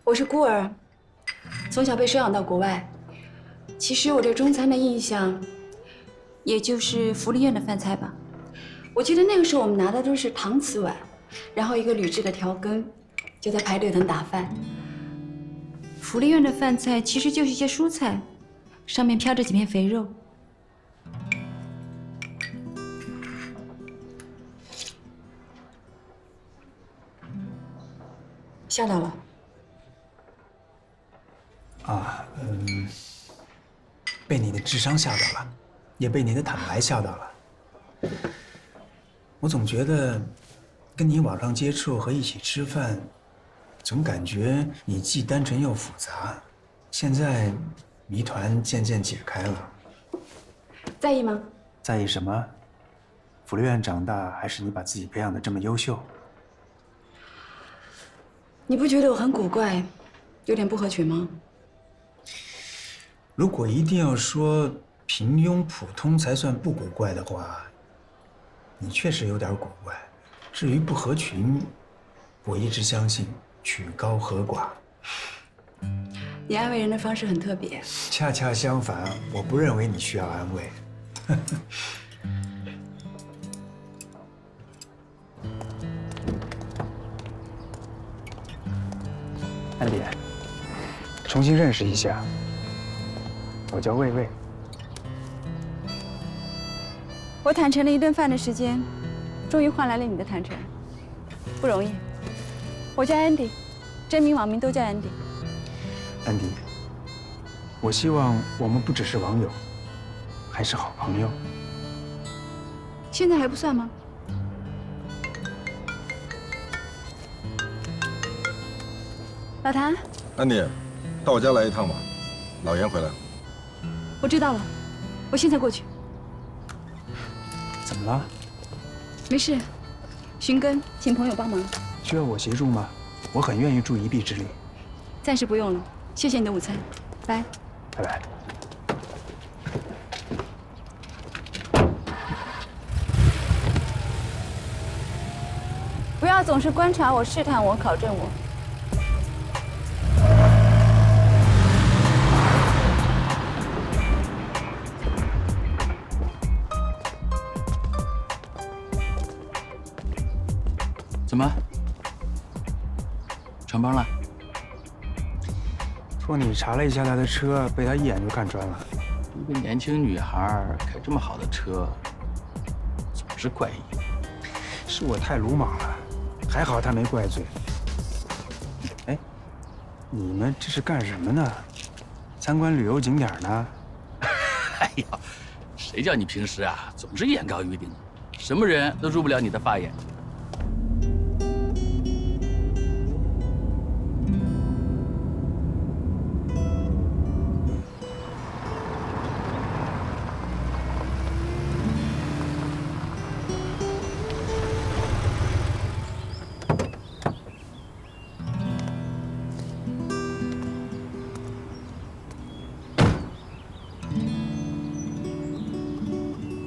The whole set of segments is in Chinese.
我是孤儿，从小被收养到国外。其实我对中餐的印象，也就是福利院的饭菜吧。我记得那个时候我们拿的都是搪瓷碗，然后一个铝制的调羹，就在排队等打饭。福利院的饭菜其实就是一些蔬菜，上面飘着几片肥肉。吓到了。啊，被你的智商吓到了，也被你的坦白吓到了。我总觉得跟你网上接触和一起吃饭，总感觉你既单纯又复杂。现在谜团渐渐解开了。在意吗？在意什么？福利院长大，还是你把自己培养得这么优秀？你不觉得我很古怪，有点不合群吗？如果一定要说平庸普通才算不古怪的话，你确实有点古怪。至于不合群，我一直相信曲高和寡。你安慰人的方式很特别。恰恰相反，我不认为你需要安慰。安迪，重新认识一下，我叫魏魏。我坦诚了一顿饭的时间，终于换来了你的坦诚，不容易。我叫安迪，真名网名都叫安迪。安迪，我希望我们不只是网友，还是好朋友。现在还不算吗？老谭，安迪，到我家来一趟吧，老严回来了。我知道了，我现在过去。怎么了？没事，寻根，请朋友帮忙。需要我协助吗？我很愿意助一臂之力。暂时不用了，谢谢你的午餐，拜。拜拜。不要总是观察我、试探我、考证我。怎么？成帮了？托你查了一下他的车，被他一眼就看穿了。一个年轻女孩开这么好的车，总是怪异。是我太鲁莽了，还好他没怪罪。哎，你们这是干什么呢？参观旅游景点呢？哎呀，谁叫你平时啊总是眼高于顶，什么人都入不了你的法眼。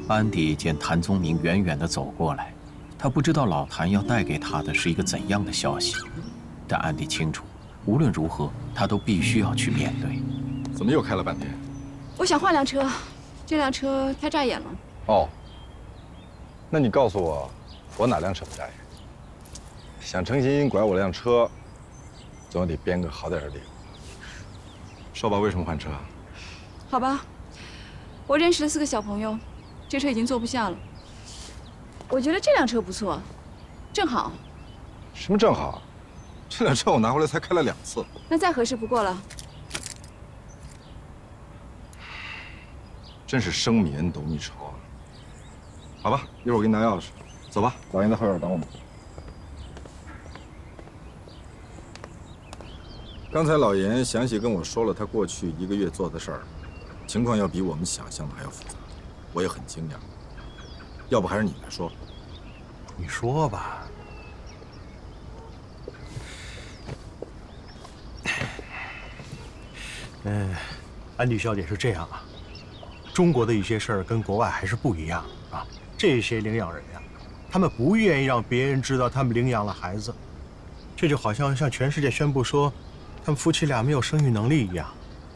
安迪见谭宗明远远地走过来，他不知道老谭要带给他的是一个怎样的消息，但安迪清楚，无论如何，他都必须要去面对。怎么又开了半天？我想换辆车，这辆车太扎眼了。哦，那你告诉我，我哪辆车不扎眼？想诚心拐我辆车，总得编个好点的理由。说吧，为什么换车？好吧，我认识了4个小朋友，这车已经坐不下了。我觉得这辆车不错，正好。什么正好？这辆车我拿回来才开了2次。那再合适不过了。真是生米恩，斗米仇啊！好吧，一会儿我给你拿钥匙，走吧，老严在后院等我们。刚才老严详细跟我说了他过去1个月做的事儿，情况要比我们想象的还要复杂，我也很惊讶。要不还是你来说？你说吧。安迪小姐是这样啊，中国的一些事儿跟国外还是不一样啊。这些领养人呀，他们不愿意让别人知道他们领养了孩子，这就好像向全世界宣布说，他们夫妻俩没有生育能力一样，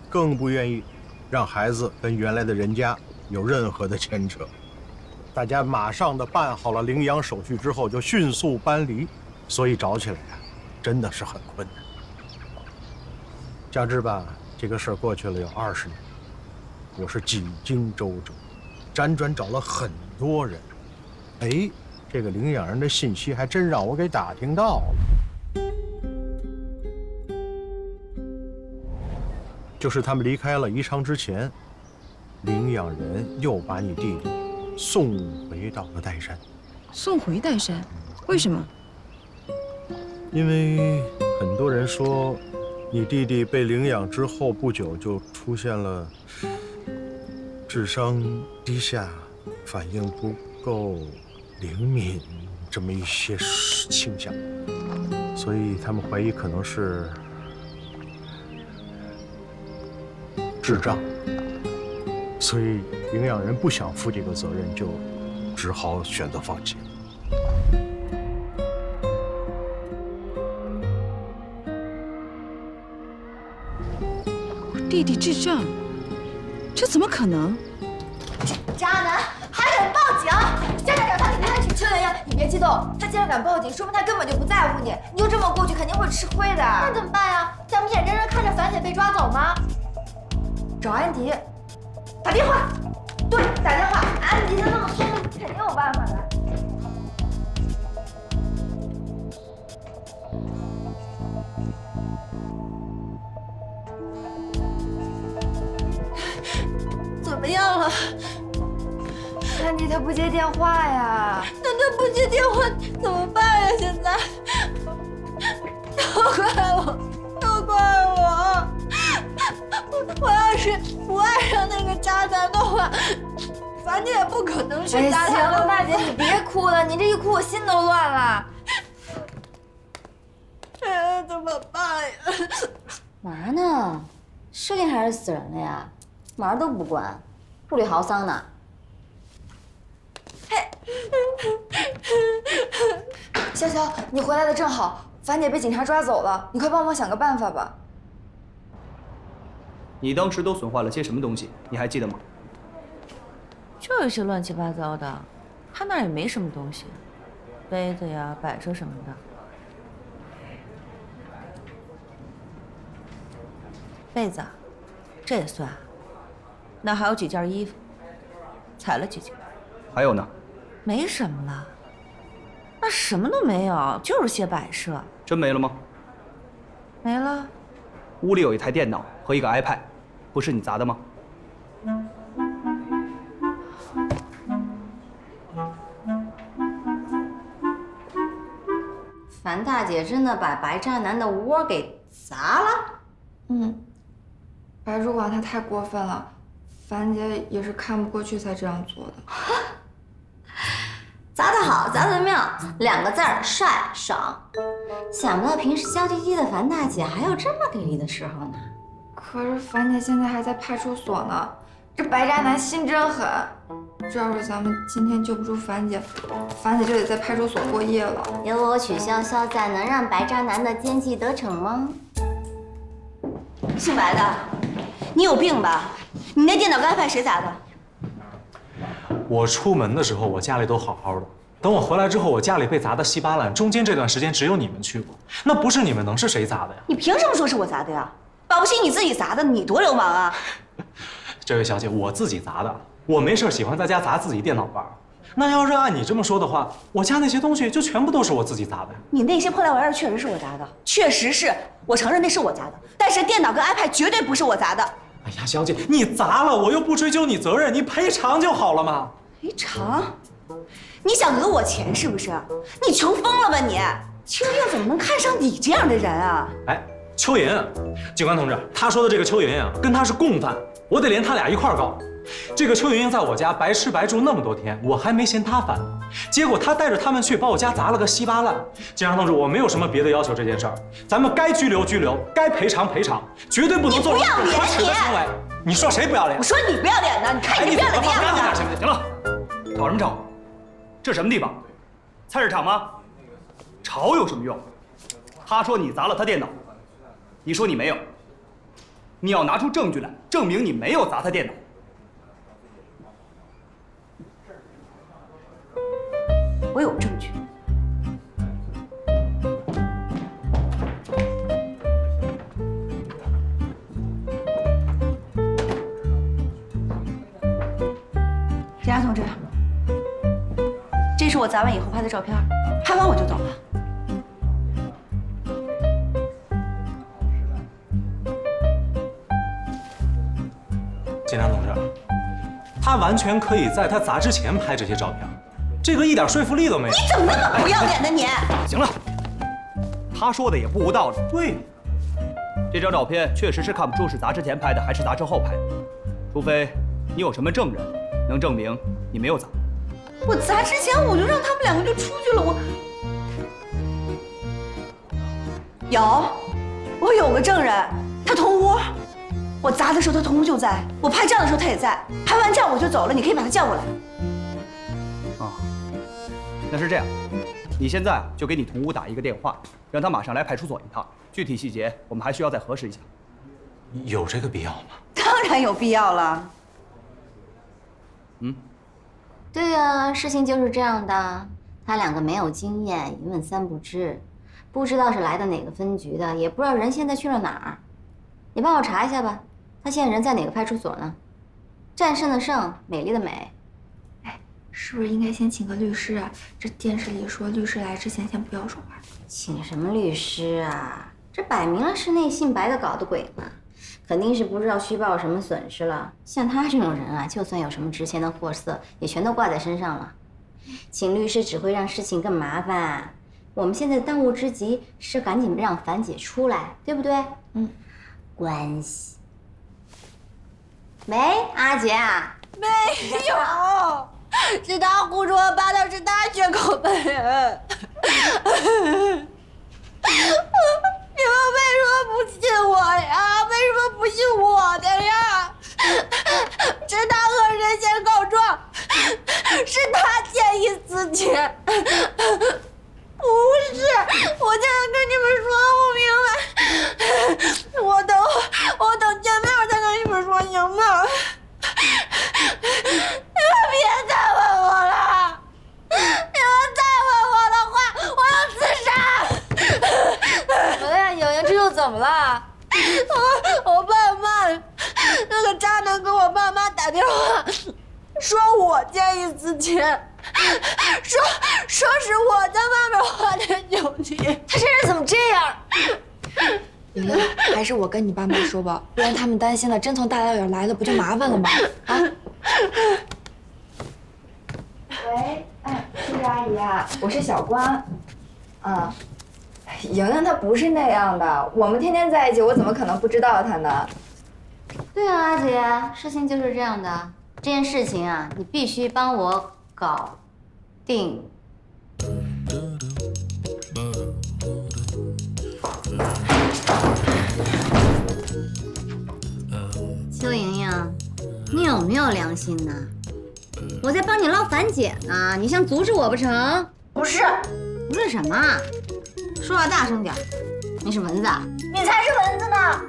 更不愿意让孩子跟原来的人家有任何的牵扯。大家马上的办好了领养手续之后，就迅速搬离，所以找起来呀，真的是很困难。加之吧，这个事儿过去了有20年，我是几经周折，辗转找了很多人，哎，这个领养人的信息还真让我给打听到了。就是他们离开了宜昌之前，领养人又把你弟弟送回到了岱山。送回岱山，为什么？因为很多人说，你弟弟被领养之后不久就出现了智商低下、反应不够灵敏这么一些倾向，所以他们怀疑可能是智障，所以领养人不想负这个责任，就只好选择放弃。弟弟智障，这怎么可能？渣男还敢报警！家长找他，你赶紧去邱莹莹，你别激动，他既然敢报警，说明他根本就不在乎你，你就这么过去肯定会吃亏的。那怎么办呀？咱们眼睁睁看着樊姐被抓走吗？找安迪，打电话。对，打电话。安迪他那么凶，肯定有办法的。怎么样了？安迪他不接电话呀。那他不接电话怎么办呀？现在，都怪我，都怪我！我要是不爱上那个渣男的话，樊姐也不可能去渣男了。行了，大姐，你别哭了，你这一哭我心都乱了。怎么办呀？嘛呢？是灵还是死人了呀？门儿都不关，步履嚎丧呢。潇潇，你回来的正好，樊姐被警察抓走了，你快帮忙想个办法吧。你当时都损坏了些什么东西？你还记得吗？就有些乱七八糟的，他那儿也没什么东西，杯子呀、摆设什么的。被子，这也算。那还有几件衣服，踩了几件。还有呢？没什么了。那什么都没有，就是些摆设。真没了吗？没了。屋里有一台电脑和一个 iPad， 不是你砸的吗？樊大姐真的把白渣男的窝给砸了？白主管他太过分了，樊姐也是看不过去才这样做的。砸得好，砸得妙，2个字儿：帅爽。想不到平时娇滴滴的樊大姐还有这么给力的时候呢。可是樊姐现在还在派出所呢，这白渣男心真狠。这要是咱们今天救不出樊姐，樊姐就得在派出所过夜了。由我曲筱绡在，能让白渣男的奸计得逞吗？姓白的，你有病吧？你那电脑跟 iPad谁砸的？我出门的时候，我家里都好好的。等我回来之后，我家里被砸得稀巴烂。中间这段时间只有你们去过，那不是你们能是谁砸的呀？你凭什么说是我砸的呀？保不齐你自己砸的，你多流氓啊！这位小姐，我自己砸的。我没事喜欢在家砸自己电脑玩。那要是按你这么说的话，我家那些东西就全部都是我自己砸的。你那些破烂玩意儿确实是我砸的，确实是我承认那是我砸的。但是电脑跟 iPad 绝对不是我砸的。哎呀，小姐，你砸了，我又不追究你责任，你赔偿就好了嘛。赔偿？你想讹我钱是不是？你穷疯了吧你？邱莹莹怎么能看上你这样的人啊？哎，邱莹莹，警官同志，他说的这个邱莹莹跟他是共犯，我得连他俩一块儿告。这个邱莹莹在我家白吃白住那么多天，我还没嫌他烦，结果他带着他们去把我家砸了个稀巴烂。警察同志，我没有什么别的要求，这件事儿，咱们该拘留拘留，该赔偿赔偿，绝对不能做出可耻的行为。你说谁不要脸？我说你不要脸呢！你看你不要脸的样子。干净点行不行？行了，吵什么吵？这什么地方？菜市场吗？吵有什么用？他说你砸了他电脑，你说你没有，你要拿出证据来证明你没有砸他电脑。我有证据。检察同志，这是我砸完以后拍的照片，拍完我就走了。检察同志，他完全可以在他砸之前拍这些照片，这个一点说服力都没有。你怎么那么不要脸呢你？行了，他说的也不无道理。对，这张照片确实是看不出是砸之前拍的还是砸之后拍的，除非你有什么证人能证明你没有砸。我砸之前我就让他们两个就出去了，我有个证人，他同屋。我砸的时候他同屋就在，我拍照的时候他也在，拍完照我就走了，你可以把他叫过来。啊，那是这样，你现在就给你同屋打一个电话，让他马上来派出所一趟，具体细节我们还需要再核实一下。有这个必要吗？当然有必要了。对呀，事情就是这样的。他两个没有经验，一问三不知，不知道是来的哪个分局的，也不知道人现在去了哪儿。你帮我查一下吧，他现在人在哪个派出所呢？战胜的胜，美丽的美。哎，是不是应该先请个律师啊？这电视里说律师来之前先不要说话。请什么律师啊？这摆明了是那姓白的搞的鬼嘛！肯定是不知道虚报什么损失了。像他这种人啊，就算有什么值钱的货色，也全都挂在身上了。请律师只会让事情更麻烦。我们现在当务之急是赶紧让樊姐出来，对不对？关系。喂，阿杰啊？没有，是他胡说八道，是他血口喷人。你们为什么不信我呀？为什么不信我的呀？是他和人先告状，是他见异思迁。不是，我现在跟你们说不明白，我等见面我再跟你们说，行吗？你们别再问我了，你们再问我的话，我要自杀。怎么呀，莹莹，这又怎么了？我爸妈那个渣男给我爸妈打电话，说我见异思迁。说是我在外面花天酒地，他这人怎么这样？莹莹，还是我跟你爸妈说吧，不然他们担心了，真从大老远来了，不就麻烦了吗？啊！喂，叔叔阿姨啊，我是小关。啊，莹莹她不是那样的，我们天天在一起，我怎么可能不知道她呢？对啊，阿姐，事情就是这样的。这件事情啊，你必须帮我搞定。邱莹莹，你有没有良心呢？我在帮你捞樊姐呢，你想阻止我不成？不是，不是什么？说话大声点。你是蚊子啊？你才是蚊子呢！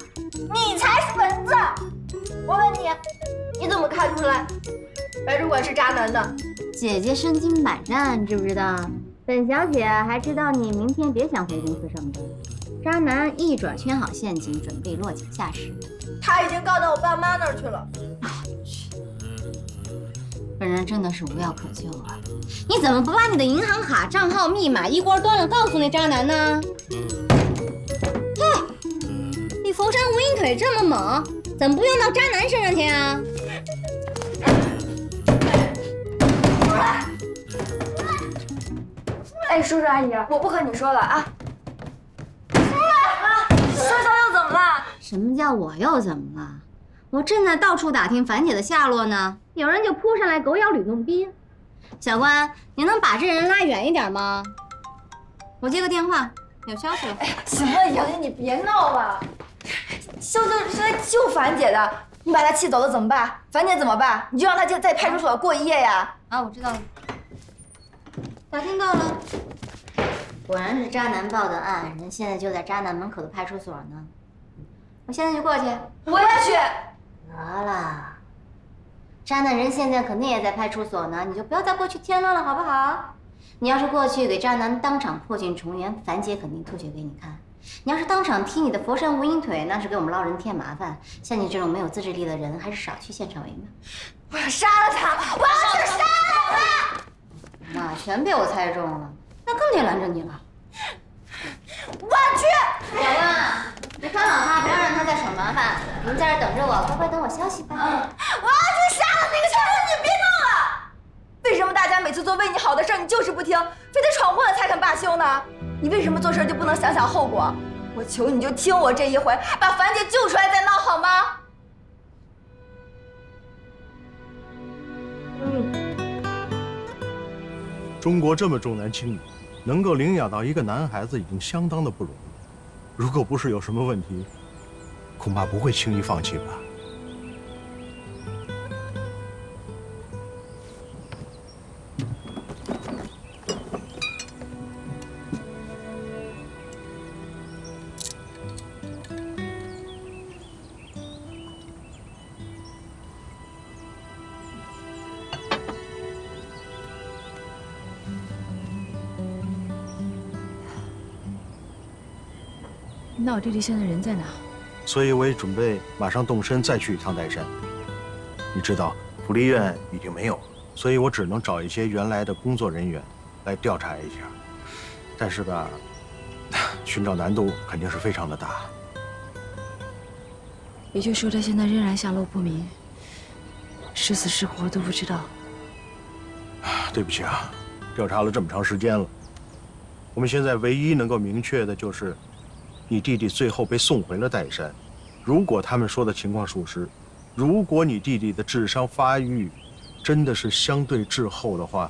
你才是蚊子！我问你，你怎么看出来白主管是渣男的？姐姐身经百战，知不知道？本小姐还知道你明天别想回公司上班。渣男一转圈好陷阱，准备落井下石。他已经告到我爸妈那儿去了。本人真的是无药可救啊！你怎么不把你的银行卡、账号、密码一锅端了告诉那渣男呢？哼，你佛山无影腿这么猛，怎么不用到渣男身上去啊？哎，叔叔阿姨，我不和你说了啊。说又怎么了？什么叫我又怎么了？我正在到处打听樊姐的下落呢，有人就扑上来狗咬吕洞宾。小关，你能把这人拉远一点吗？我接个电话，有消息了。哎，行了，莹莹，你别闹了。秀是来救樊姐的，你把她气走了怎么办？樊姐怎么办？你就让她就在派出所过一夜呀。啊，我知道了，打听到了，果然是渣男报的案，人现在就在渣男门口的派出所呢。我现在就过去。我也去。得了，渣男人现在肯定也在派出所呢，你就不要再过去添乱了，好不好？你要是过去给渣男当场破镜重圆，樊姐肯定吐血给你看。你要是当场踢你的佛山无影腿，那是给我们捞人添麻烦。像你这种没有自制力的人，还是少去现场为妙。我要杀了他！我要去杀了他！那全被我猜中了，那更得拦着你了。我去！小样，你看好他，不要让他再耍麻烦。您在这等着我，乖乖等我消息吧。我要去杀了那个小人！你别闹了！为什么大家每次做为你好的事儿，你就是不听，非得闯祸了才肯罢休呢？你为什么做事就不能想想后果？我求你就听我这一回，把樊姐救出来再闹好吗？中国这么重男轻女，能够领养到一个男孩子已经相当的不容易。如果不是有什么问题，恐怕不会轻易放弃吧。那我弟弟现在人在哪？所以我也准备马上动身再去一趟岱山。你知道福利院已经没有了，所以我只能找一些原来的工作人员来调查一下。但是吧，寻找难度肯定是非常的大。也就是说，他现在仍然下落不明，是死是活都不知道。对不起啊，调查了这么长时间了，我们现在唯一能够明确的就是，你弟弟最后被送回了岱山。如果他们说的情况属实，如果你弟弟的智商发育真的是相对滞后的话，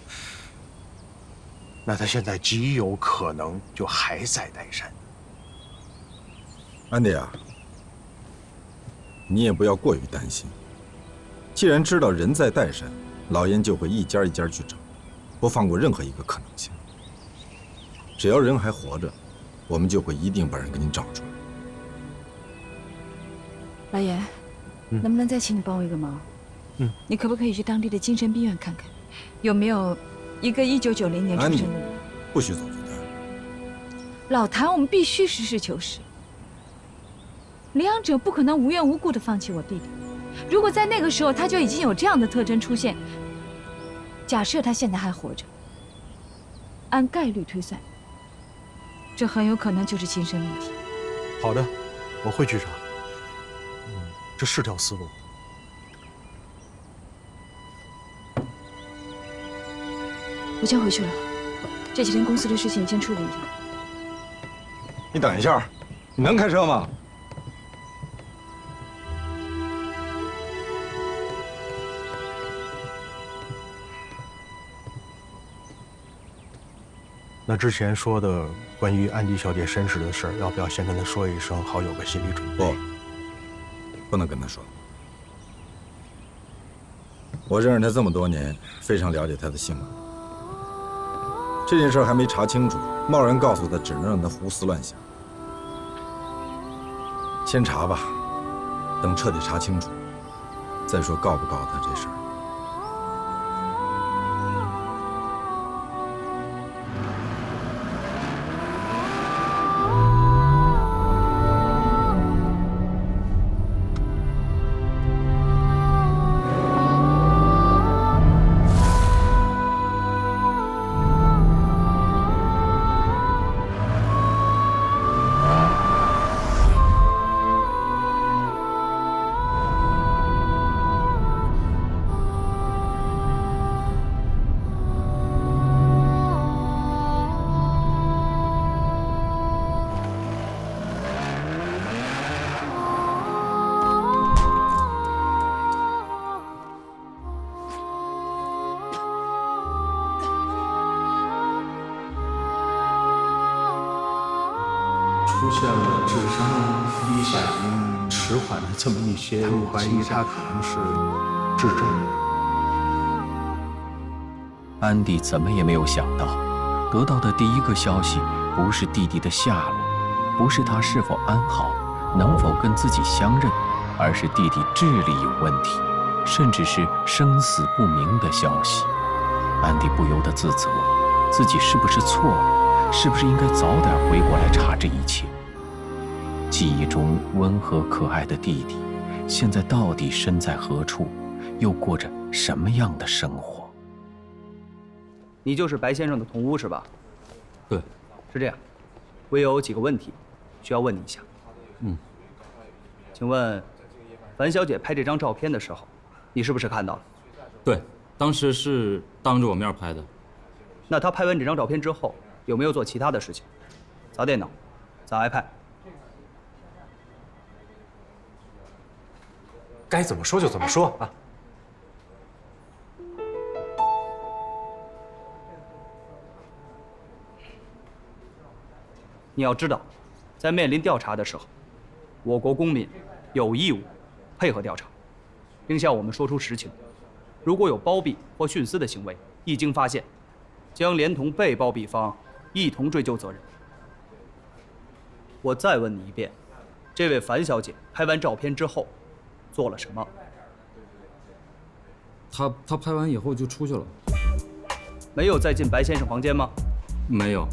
那他现在极有可能就还在岱山。安迪啊，你也不要过于担心。既然知道人在岱山，老严就会一家一家去找，不放过任何一个可能性。只要人还活着，我们就会一定把人给你找出来。老严，能不能再请你帮我一个忙？你可不可以去当地的精神病院看看，有没有一个1990年出生的人？不许走错单。老谭，我们必须实事求是。领养者不可能无缘无故的放弃我弟弟。如果在那个时候他就已经有这样的特征出现，假设他现在还活着，按概率推算，这很有可能就是精神问题。好的，我会去查。这是条思路。我先回去了，这几天公司的事情先处理一下。你等一下，你能开车吗？那之前说的关于安迪小姐身世的事儿，要不要先跟她说一声，好有个心理准备？不能跟她说。我认识她这么多年，非常了解她的性格。这件事还没查清楚，贸然告诉她，只能让她胡思乱想。先查吧，等彻底查清楚，再说告不告她这事儿。出现了智商低下、迟缓的这么一些，我怀疑他可能是智障。安迪怎么也没有想到，得到的第一个消息不是弟弟的下落，不是他是否安好，能否跟自己相认，而是弟弟智力有问题，甚至是生死不明的消息。安迪不由得自责，自己是不是错了？是不是应该早点回过来查这一切？记忆中温和可爱的弟弟，现在到底身在何处，又过着什么样的生活？你就是白先生的同屋是吧？对，是这样，我有几个问题需要问你一下。请问，樊小姐拍这张照片的时候，你是不是看到了？对，当时是当着我面拍的。那她拍完这张照片之后，有没有做其他的事情？砸电脑，砸 iPad？该怎么说就怎么说啊。你要知道，在面临调查的时候，我国公民有义务配合调查，并向我们说出实情。如果有包庇或徇私的行为，一经发现，将连同被包庇方一同追究责任。我再问你一遍，这位樊小姐拍完照片之后做了什么？她拍完以后就出去了。没有再进白先生房间吗？没有。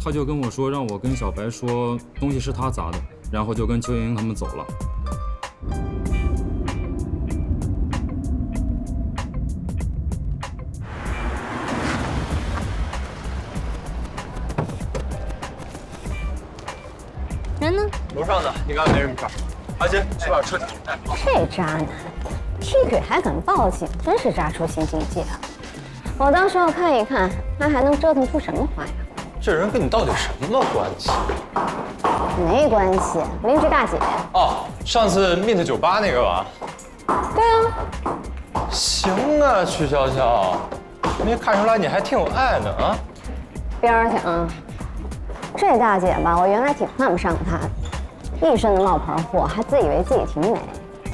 他就跟我说，让我跟小白说东西是他砸的，然后就跟邱莹莹他们走了。人呢？楼上呢，应该没什么事儿。阿金，去把车停。这渣男，踢腿还敢报警，真是渣出新境界啊！我倒是要看一看，他还能折腾出什么花样。这人跟你到底什么关系？没关系，邻居大姐。哦，上次 Meet 酒吧那个吧？对啊。行啊，曲筱绡，没看出来你还挺有爱呢啊。边儿去啊！这大姐吧，我原来挺看不上她的，一身的冒牌货，还自以为自己挺美，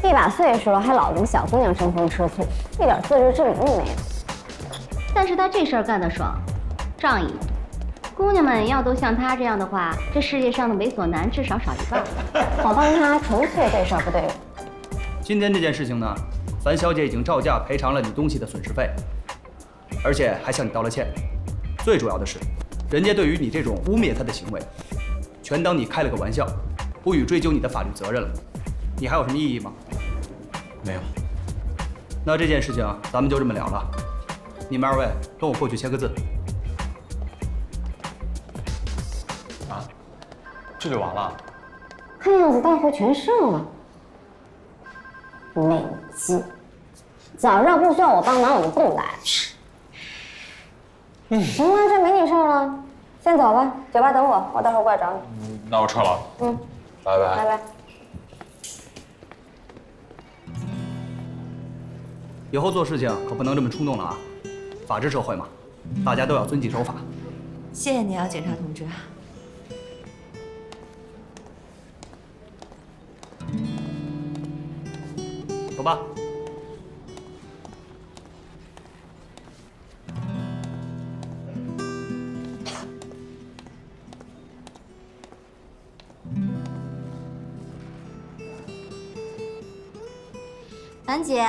一把岁数了还老跟小姑娘争风吃醋，一点自知之明都没有。但是她这事儿干得爽，仗义。姑娘们要都像她这样的话，这世界上的猥琐男至少少一半。我帮她纯粹对事儿不对人。今天这件事情呢，樊小姐已经照价赔偿了你东西的损失费，而且还向你道了歉。最主要的是，人家对于你这种污蔑她的行为，全当你开了个玩笑，不予追究你的法律责任了。你还有什么异议吗？没有。那这件事情咱们就这么了了。你们二位跟我过去签个字。啊，这就完了？看样子大获全胜了。美姬，早知道不需要我帮忙，我就不来了。行了，这没你事儿了，先走吧，酒吧等我，我到时候过来找你。那我撤了。拜拜。拜拜。以后做事情可不能这么冲动了啊！法治社会嘛，大家都要遵纪守法。谢谢你啊，警察同志。走吧。樊姐，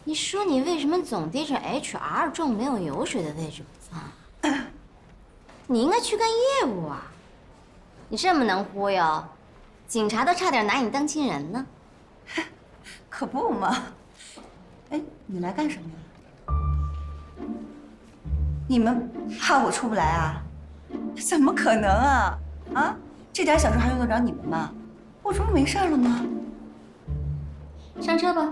你说你为什么总逮着 HR 这种没有油水的位置不放？你应该去干业务啊！你这么能忽悠，警察都差点拿你当亲人呢。可不嘛！哎，你来干什么呀？你们怕我出不来啊？怎么可能啊！啊，这点小事还用得着你们吗？我这不没事了吗？上车吧。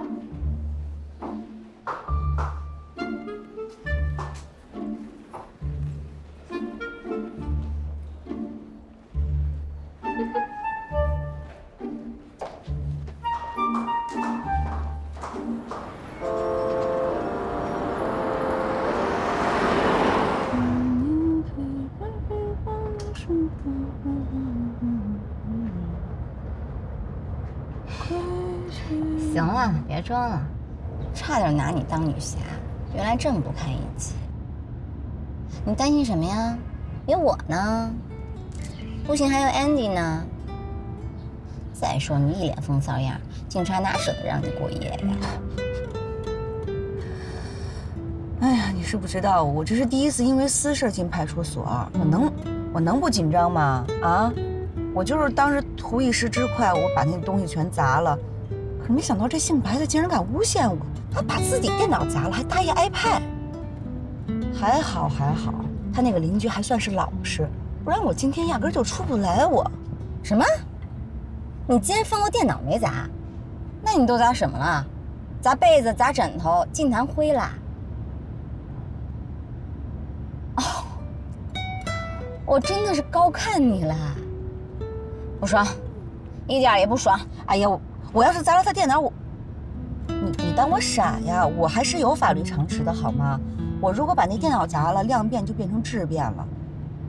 行了，别装了，差点拿你当女侠，原来这么不堪一击。你担心什么呀？有我呢，不行还有 Andy 呢。再说你一脸风骚样，警察哪舍得让你过夜呀？哎呀，你是不知道，我这是第一次因为私事进派出所，我能不紧张吗？啊，我就是当时图一时之快，我把那东西全砸了。可是没想到这姓白的竟然敢诬陷我，他把自己电脑砸了，还搭一 iPad。还好，他那个邻居还算是老实，不然我今天压根就出不来。我什么？你竟然放过电脑没砸？那你都砸什么了？砸被子、砸枕头、进弹灰啦？哦，我真的是高看你了，不爽，一点也不爽。哎呀，我要是砸了他电脑，你当我傻呀？我还是有法律常识的好吗？我如果把那电脑砸了，量变就变成质变了，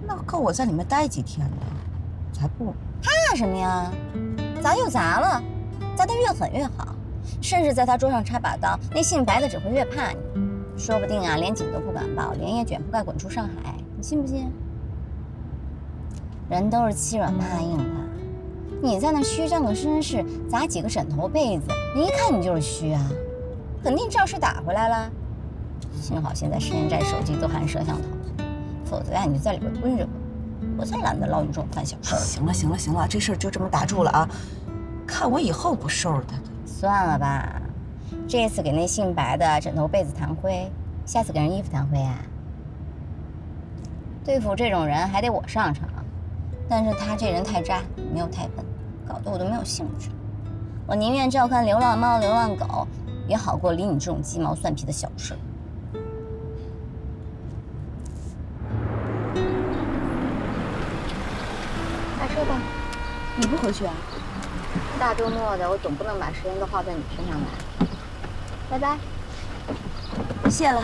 那够我在里面待几天的，才不怕什么呀？砸就砸了，砸得越狠越好，甚至在他桌上插把刀，那姓白的只会越怕你，说不定啊，连警都不敢报，连夜卷铺盖滚出上海，你信不信？人都是欺软怕硬的，你在那虚张个声势，砸几个枕头被子，人一看你就是虚啊，肯定照实打回来了。幸好现在实验站手机都含摄像头，否则呀你就在里边蹲着吧，我才懒得捞你这种犯小事儿。行了，这事儿就这么打住了啊！看我以后不收拾他。算了吧，这次给那姓白的枕头被子弹灰，下次给人衣服弹灰啊？对付这种人还得我上场，但是他这人太渣，你又太笨，搞得我都没有兴致。我宁愿照看流浪猫、流浪狗，也好过理你这种鸡毛蒜皮的小事。下车吧。你不回去啊？大周末的，我总不能把时间都耗在你身上吧。拜拜。谢了。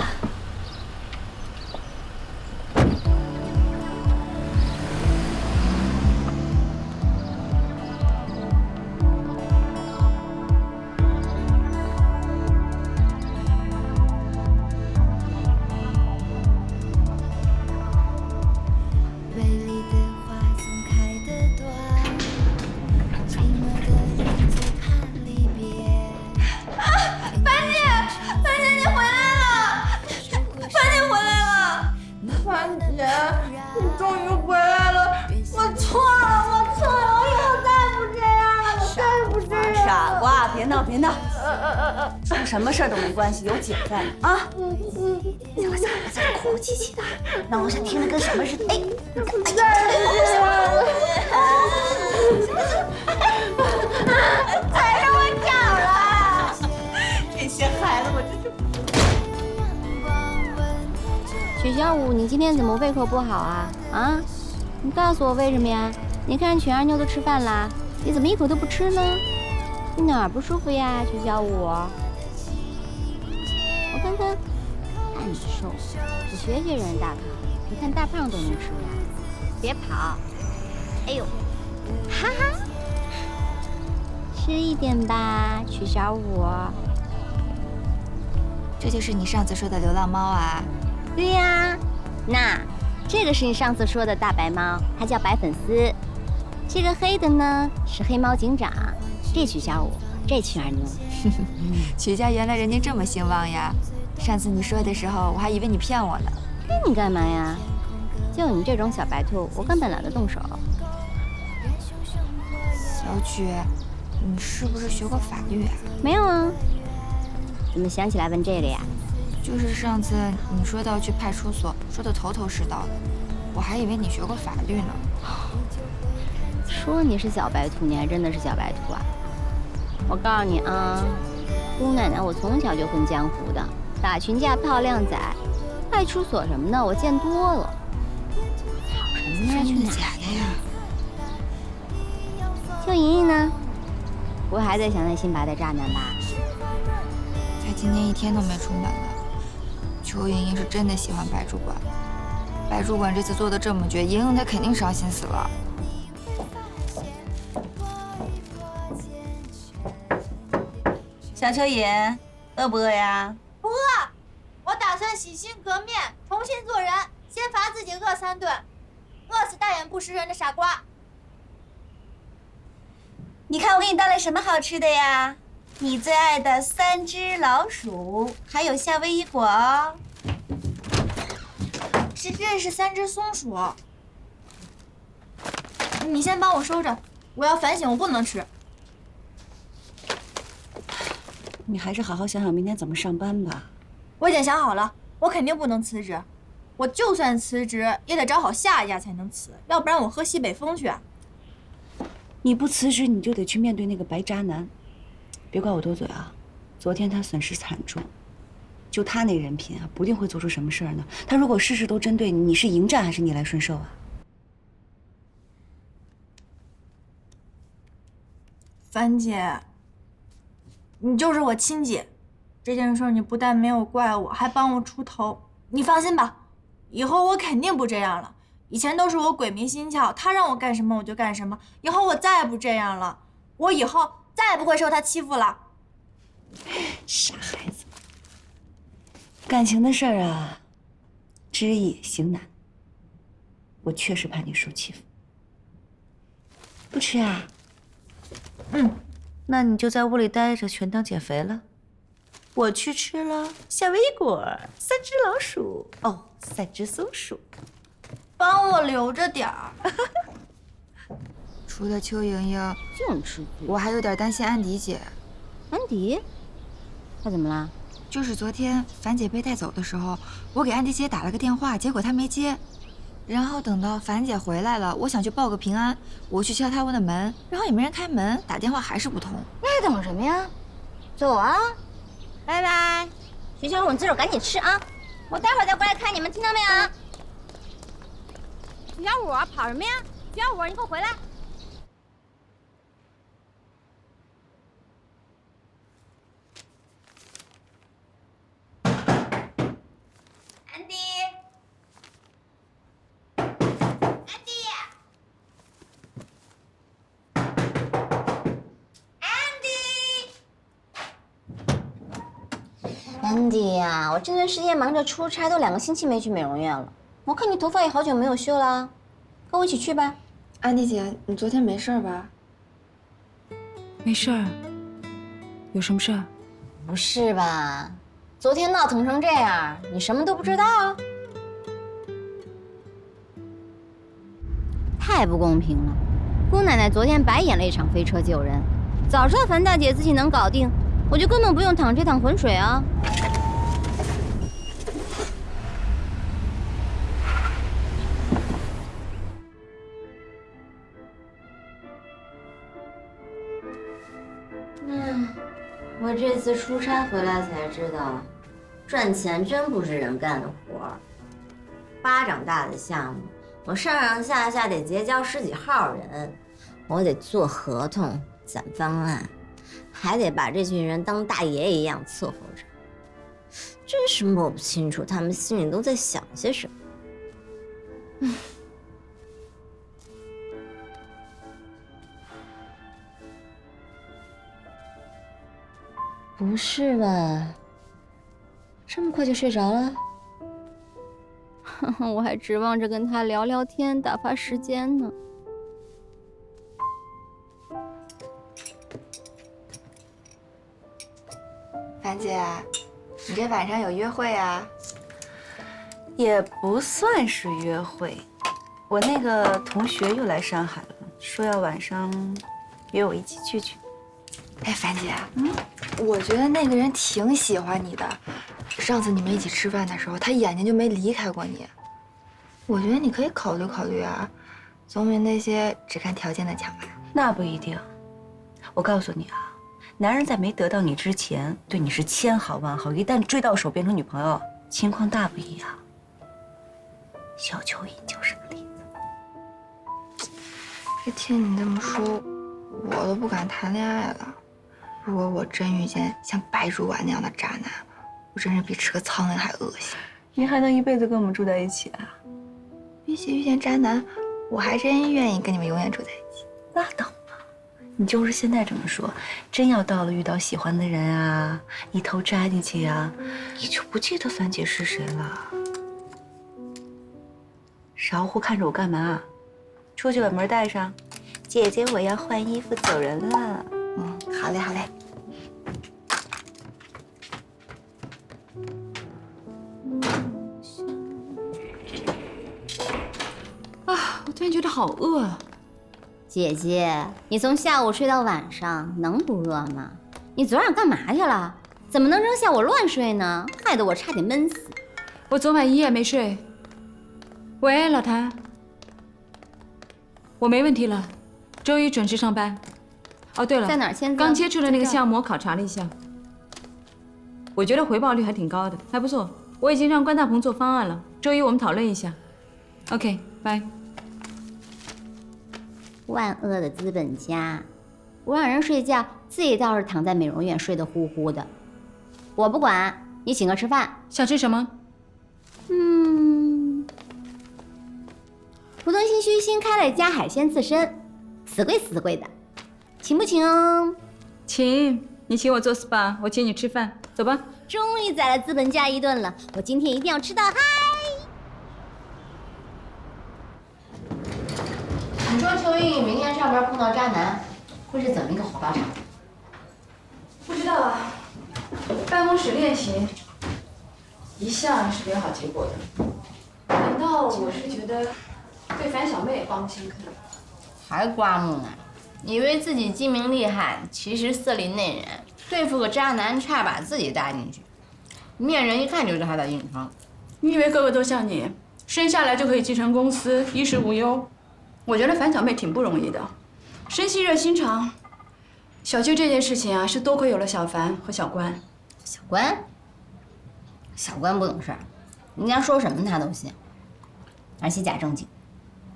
别闹，出什么事儿都没关系，有姐在呢啊！行了，别在这哭哭啼啼的，让我想听着跟什么似的。哎，踩着我脚了！这些孩子，我真是……曲小五，你今天怎么胃口不好啊？啊，你告诉我为什么呀？你看曲二妞都吃饭啦，你怎么一口都不吃呢？你哪儿不舒服呀，曲小五？我看看，看你瘦，你学学人家大胖，你看大胖都能吃呀。别跑！哎呦，哈哈，吃一点吧，曲小五。这就是你上次说的流浪猫啊？对呀，那这个是你上次说的大白猫，它叫白粉丝。这个黑的呢是黑猫警长。这曲小五，这曲二妞，曲家原来人家这么兴旺呀！上次你说的时候，我还以为你骗我呢。骗你干嘛呀？就你这种小白兔，我根本懒得动手。小曲，你是不是学过法律啊？没有啊。怎么想起来问这个呀？就是上次你说到去派出所，说的头头是道的，我还以为你学过法律呢。说你是小白兔，你还真的是小白兔啊！我告诉你啊，姑奶奶我从小就混江湖的，打群架、泡靓仔、派出所什么的，我见多了。跑什么呀？真的假的呀？邱莹莹呢？不会还在想那姓白的渣男吧？他今天一天都没出门了。邱莹莹是真的喜欢白主管，白主管这次做的这么绝，莹莹她肯定伤心死了。小蚯蚓，饿不饿呀？不饿，我打算洗心革面，重新做人，先罚自己饿3顿，饿死大言不识人的傻瓜。你看我给你带来什么好吃的呀？你最爱的3只老鼠，还有夏威夷果哦。这是3只松鼠。你先帮我收着，我要反省，我不能吃。你还是好好想想明天怎么上班吧。我已经想好了，我肯定不能辞职。我就算辞职，也得找好下一家才能辞，要不然我喝西北风去。你不辞职，你就得去面对那个白渣男。别怪我多嘴啊，昨天他损失惨重，就他那人品啊，不定会做出什么事儿呢。他如果事事都针对你，你是迎战还是逆来顺受啊？樊姐，你就是我亲姐，这件事你不但没有怪我，还帮我出头。你放心吧，以后我肯定不这样了。以前都是我鬼迷心窍，他让我干什么我就干什么。以后我再也不这样了，我以后再也不会受他欺负了。傻孩子，感情的事儿啊，知易行难。我确实怕你受欺负。不吃啊？那你就在屋里待着，全当减肥了。我去吃了夏威夷果，3只老鼠，哦，3只松鼠。帮我留着点儿。除了邱莹莹，我还有点担心安迪姐。安迪，她怎么了？就是昨天樊姐被带走的时候，我给安迪姐打了个电话，结果她没接。然后等到樊姐回来了，我想去报个平安，我去敲他们的门，然后也没人开门，打电话还是不通。那还等什么呀？走啊！拜拜，学校混自个赶紧吃啊！我待会儿再过来看你们，听到没有啊？徐小五，跑什么呀？徐小五，你给我回来！安迪，安迪呀，我这段时间忙着出差，都2个星期没去美容院了。我看你头发也好久没有修了，跟我一起去吧。安迪姐，你昨天没事吧？没事儿。有什么事儿？不是吧？昨天闹腾成这样，你什么都不知道？太不公平了！姑奶奶昨天白演了一场飞车救人，早知道樊大姐自己能搞定，我就根本不用淌这趟浑水啊！我这次出差回来才知道，赚钱真不是人干的活儿。巴掌大的项目，我上上下下得结交10几号人，我得做合同、攒方案，还得把这群人当大爷一样伺候着。真是摸不清楚他们心里都在想些什么。不是吧？这么快就睡着了？我还指望着跟他聊聊天，打发时间呢。樊姐，你这晚上有约会啊？也不算是约会，我那个同学又来上海了，说要晚上约我一起去。哎，樊姐，我觉得那个人挺喜欢你的。上次你们一起吃饭的时候，他眼睛就没离开过你。我觉得你可以考虑考虑啊，总比那些只看条件的强吧。那不一定，我告诉你啊，男人在没得到你之前，对你是千好万好，一旦追到手变成女朋友，情况大不一样。小蚯蚓就是个例子。这听你这么说，我都不敢谈恋爱了。如果我真遇见像白主管那样的渣男，我真是比吃个苍蝇还恶心。你还能一辈子跟我们住在一起啊？比起遇见渣男，我还真愿意跟你们永远住在一起。那当然，你就是现在这么说，真要到了遇到喜欢的人啊，一头扎进去啊，你就不记得樊姐是谁了。傻乎乎看着我干嘛？出去把门带上。姐姐，我要换衣服走人了。好嘞，好嘞。啊，我突然觉得好饿啊！姐姐，你从下午睡到晚上，能不饿吗？你昨晚干嘛去了？怎么能扔下我乱睡呢？害得我差点闷死。我昨晚一夜没睡。喂，老谭，我没问题了，周一准时上班。哦，对了，在哪儿签字？刚接触的那个项目我考察了一下，我觉得回报率还挺高的，还不错。我已经让关大鹏做方案了，周一我们讨论一下。OK， 拜。万恶的资本家，不让人睡觉，自己倒是躺在美容院睡得呼呼的。我不管，你请客吃饭。想吃什么？浦东新区新开了一家海鲜刺身，死贵死贵的，请不请？请，你请我做 SPA， 我请你吃饭，走吧。终于宰了资本家一顿了，我今天一定要吃到嗨！你说邱莹莹明天上班碰到渣男，会是怎么一个火爆场？不知道啊，办公室恋情一向是没有好结果的。难道我是觉得对樊小妹刮目相看？还刮目呢？以为自己精明厉害，其实色厉内荏，对付个渣男差把自己搭进去，面人一看就知道他在硬撑。你以为个个都像你，生下来就可以继承公司，衣食无忧？我觉得樊小妹挺不容易的，生性热心肠。小舅这件事情啊，是多亏有了小樊和小关。小关不懂事儿，人家说什么他都信，而且假正经，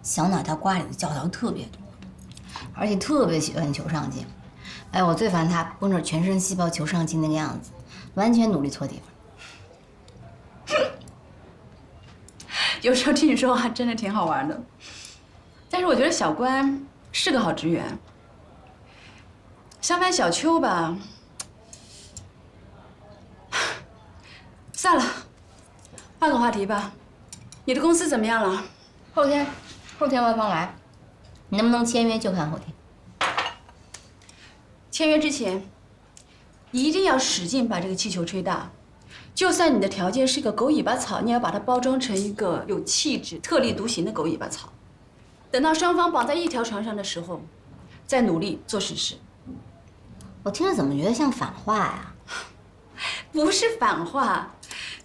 小脑袋瓜里的教条特别多，而且特别喜欢求上进。哎，我最烦他绷着全身细胞求上进那个样子，完全努力错地方。有时候听你说话真的挺好玩的，但是我觉得小关是个好职员。相反，小邱吧，算了，换个话题吧。你的公司怎么样了？后天我刚来，你能不能签约就看后天。签约之前，你一定要使劲把这个气球吹大。就算你的条件是个狗尾巴草，你也要把它包装成一个有气质、特立独行的狗尾巴草。等到双方绑在一条船上的时候，再努力做实事。我听着怎么觉得像反话呀？不是反话，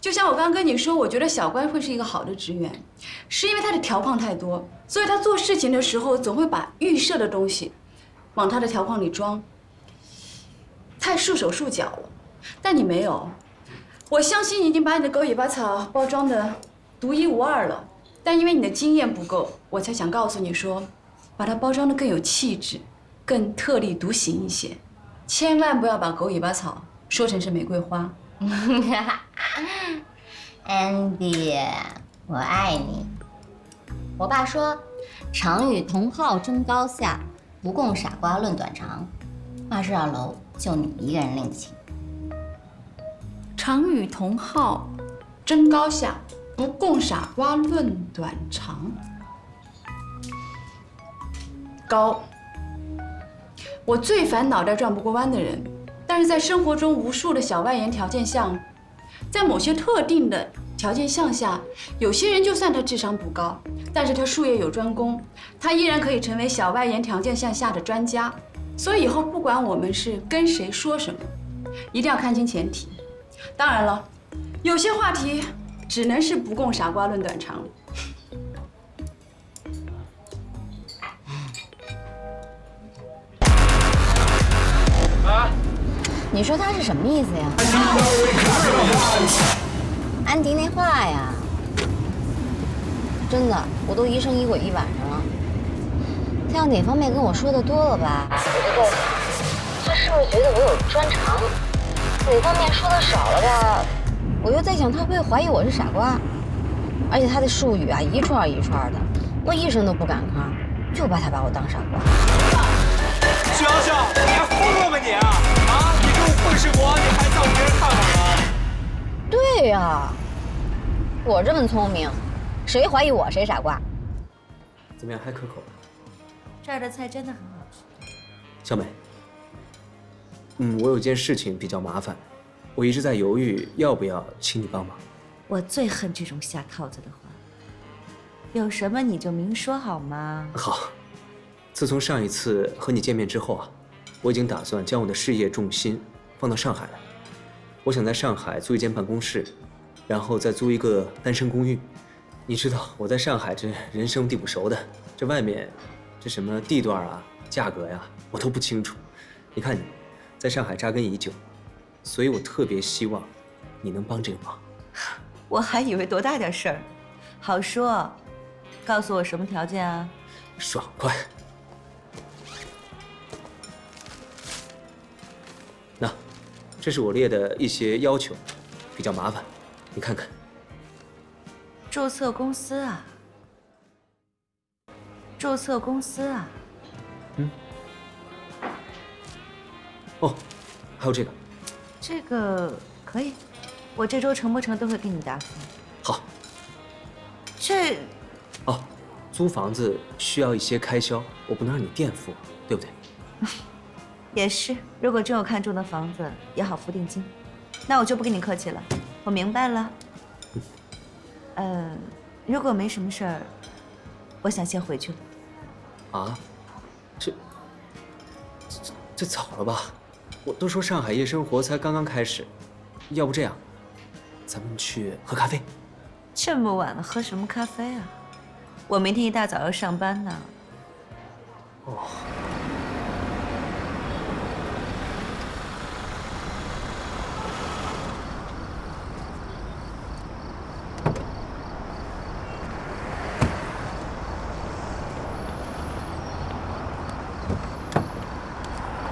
就像我刚跟你说，我觉得小关会是一个好的职员，是因为他的条框太多，所以他做事情的时候总会把预设的东西往他的条框里装，太束手束脚了。但你没有，我相信你已经把你的狗尾巴草包装的独一无二了，但因为你的经验不够，我才想告诉你说，把它包装的更有气质，更特立独行一些。千万不要把狗尾巴草说成是玫瑰花。Andy， 我爱你。我爸说，常与同好争高下，不共傻瓜论短长。画室2楼就你一个人另请。常与同好争高下，不共傻瓜论短长。高。我最烦脑袋转不过弯的人，但是在生活中无数的小外延条件下，在某些特定的条件项下，有些人就算他智商不高，但是他术业有专攻，他依然可以成为小外延条件项下的专家。所以以后不管我们是跟谁说什么，一定要看清前提。当然了，有些话题只能是不共傻瓜论短长了。你说他是什么意思呀？安迪那话呀，真的，我都疑神疑鬼一晚上了。他要哪方面跟我说的多了吧，我就在想，他是不是觉得我有专长？哪方面说的少了吧，我又在想他会不会怀疑我是傻瓜？而且他的术语啊，一串一串的，我一声都不敢吭，就怕他把我当傻瓜。许瑶瑶，你还疯了吧你啊！你跟我混世魔，你还造别人看法呢？对呀，我这么聪明，谁怀疑我谁傻瓜？怎么样，还可口？这儿的菜真的很好吃。小美，我有件事情比较麻烦，我一直在犹豫要不要请你帮忙。我最恨这种下套子的话，有什么你就明说好吗？好，自从上一次和你见面之后啊，我已经打算将我的事业重心放到上海来。我想在上海租一间办公室，然后再租一个单身公寓。你知道我在上海这人生地不熟的，这外面这什么地段啊、价格呀，我都不清楚。你看你在上海扎根已久，所以我特别希望你能帮这个忙。我还以为多大点事儿，好说。告诉我什么条件啊？爽快。那，这是我列的一些要求，比较麻烦，你看看。注册公司啊？注册公司啊？哦，还有这个。这个可以，我这周成不成都会给你答复。好。这。哦，租房子需要一些开销，我不能让你垫付，对不对？也是，如果真有看中的房子，也好付定金。那我就不跟你客气了，我明白了。如果没什么事儿，我想先回去了。啊？这早了吧？我都说上海夜生活才刚刚开始，要不这样，咱们去喝咖啡。这么晚了，喝什么咖啡啊？我明天一大早要上班呢。哦。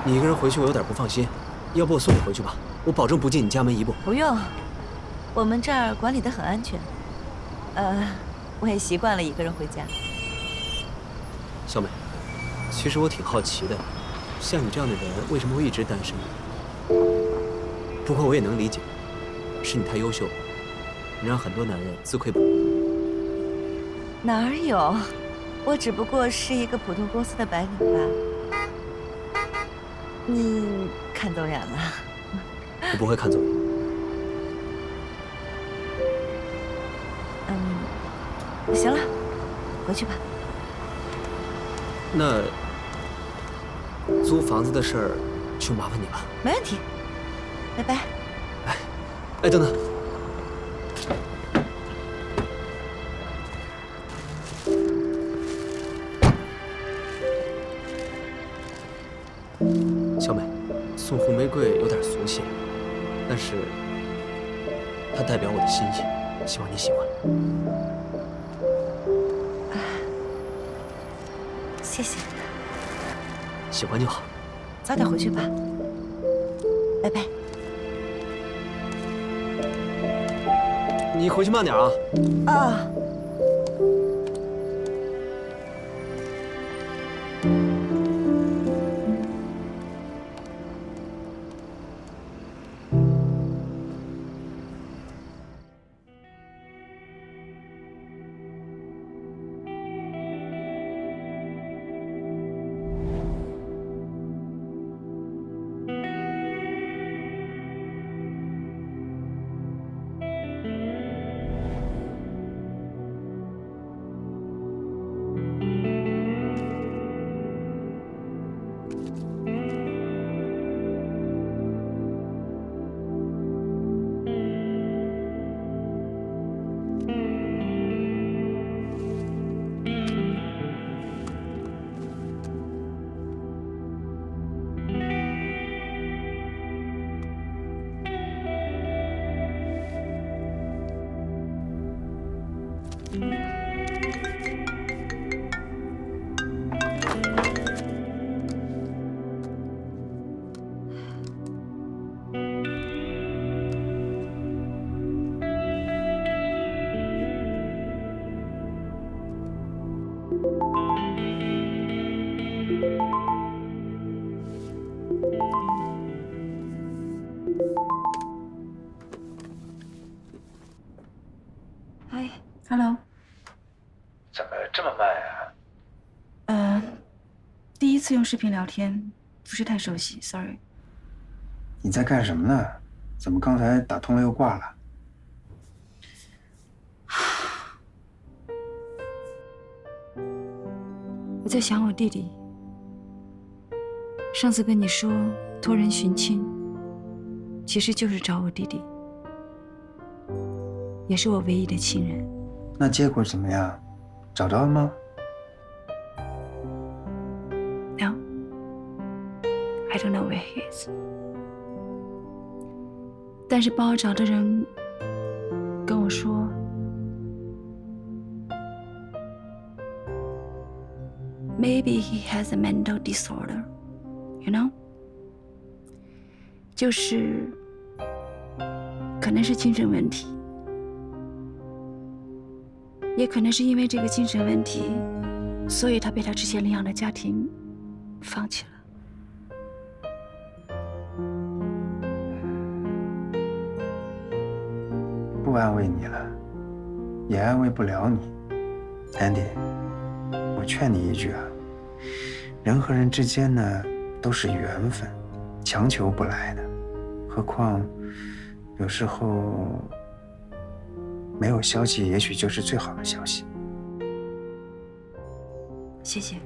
你一个人回去，我有点不放心，要不我送你回去吧？我保证不进你家门一步。不用，我们这儿管理得很安全。我也习惯了一个人回家。小美，其实我挺好奇的，像你这样的人为什么会一直单身？不过我也能理解，是你太优秀了，你让很多男人自愧不如。哪有？我只不过是一个普通公司的白领吧。你看走眼了。我不会看走眼。行了，回去吧。那租房子的事儿就麻烦你了。没问题，拜拜。哎，等等。小美，送红玫瑰有点俗气，但是它代表我的心意，希望你喜欢。谢谢。喜欢就好。早点回去吧。拜拜。你回去慢点啊。啊。Hello。怎么这么慢呀？次用视频聊天，不是太熟悉 ，sorry。你在干什么呢？怎么刚才打通了又挂了？我在想我弟弟。上次跟你说托人寻亲，其实就是找我弟弟，也是我唯一的亲人。那结果怎么样？找着了吗？ No, I don't know where he is. 但是帮我找的人跟我说，Maybe he has a mental disorder, you know? 就是可能是精神问题，也可能是因为这个精神问题，所以他被他之前领养的家庭放弃了。不安慰你了，也安慰不了你，Andy。我劝你一句啊，人和人之间呢都是缘分，强求不来的。何况有时候没有消息，也许就是最好的消息。谢谢。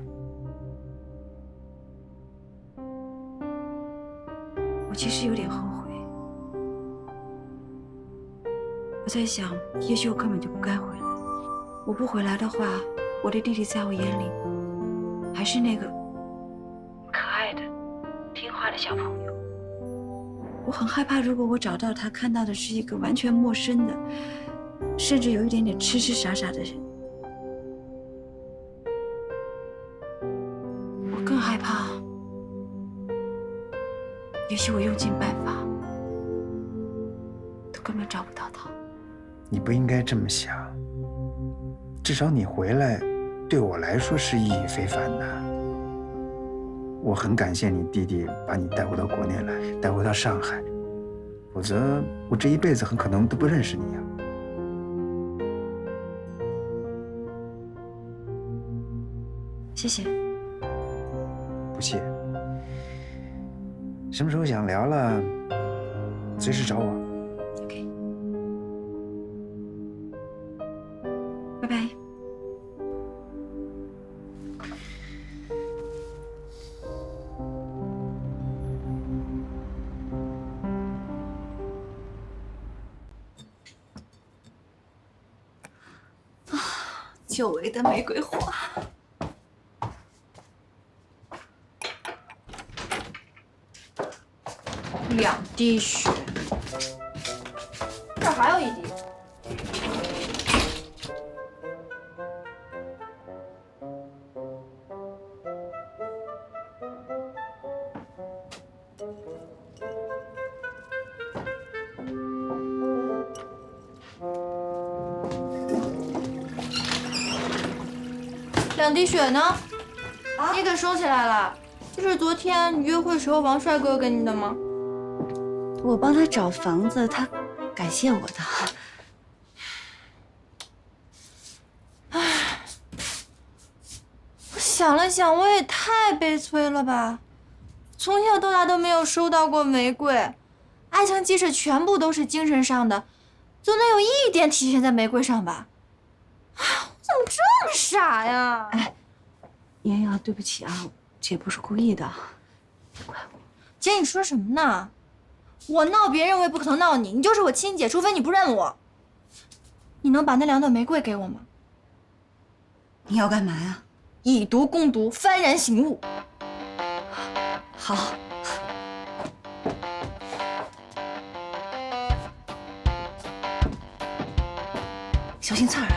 我其实有点后悔。我在想，也许我根本就不该回来。我不回来的话，我的弟弟在我眼里还是那个可爱的、听话的小朋友。我很害怕，如果我找到他，看到的是一个完全陌生的，甚至有一点点痴痴傻傻的人。我更害怕，也许我用尽办法，都根本找不到他。你不应该这么想，至少你回来，对我来说是意义非凡的。我很感谢你弟弟把你带回到国内来，带回到上海，否则我这一辈子很可能都不认识你呀。谢谢。不谢。什么时候想聊了，随时找我。OK。拜拜。久违的玫瑰花。2滴血，这儿还有1滴。2滴血呢？你给收起来了。这是昨天你约会时候王帅哥给你的吗？我帮他找房子，他感谢我的。唉，我想了想，我也太悲催了吧！从小到大都没有收到过玫瑰，爱情即使全部都是精神上的，总能有一点体现在玫瑰上吧？啊，我怎么这么傻呀？哎，妍妍，对不起啊，姐不是故意的，别怪我。姐，你说什么呢？我闹别人，我也不可能闹你。你就是我亲姐，除非你不认我。你能把那2朵玫瑰给我吗？你要干嘛呀？以毒攻毒，幡然醒悟。好。小心刺儿啊！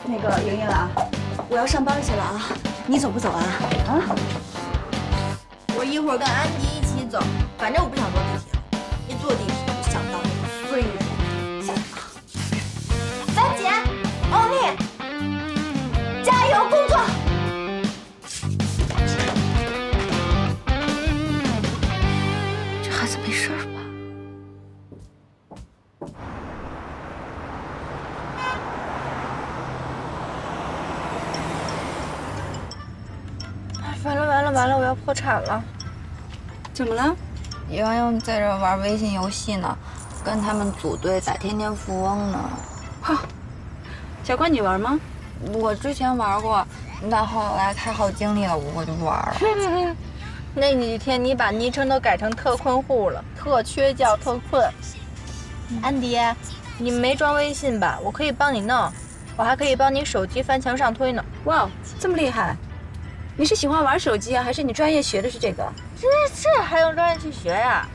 那个莹莹啊，我要上班去了啊，你走不走啊？啊？我一会儿跟安迪一起走，反正我不想坐地铁了。一坐地铁就想到那个衰人。帆姐，欧尼，加油工作！这孩子没事吧？完了，我要破产了！怎么了？洋洋在这玩微信游戏呢，跟他们组队打天天富翁呢。哈，小关你玩吗？我之前玩过，但后来太耗精力了，我就不玩了。那几天你把昵称都改成特困户了，特缺觉特困。安迪，你没装微信吧？我可以帮你弄，我还可以帮你手机翻墙上推呢。哇，这么厉害！你是喜欢玩手机啊，还是你专业学的是这个？这还用专业去学呀？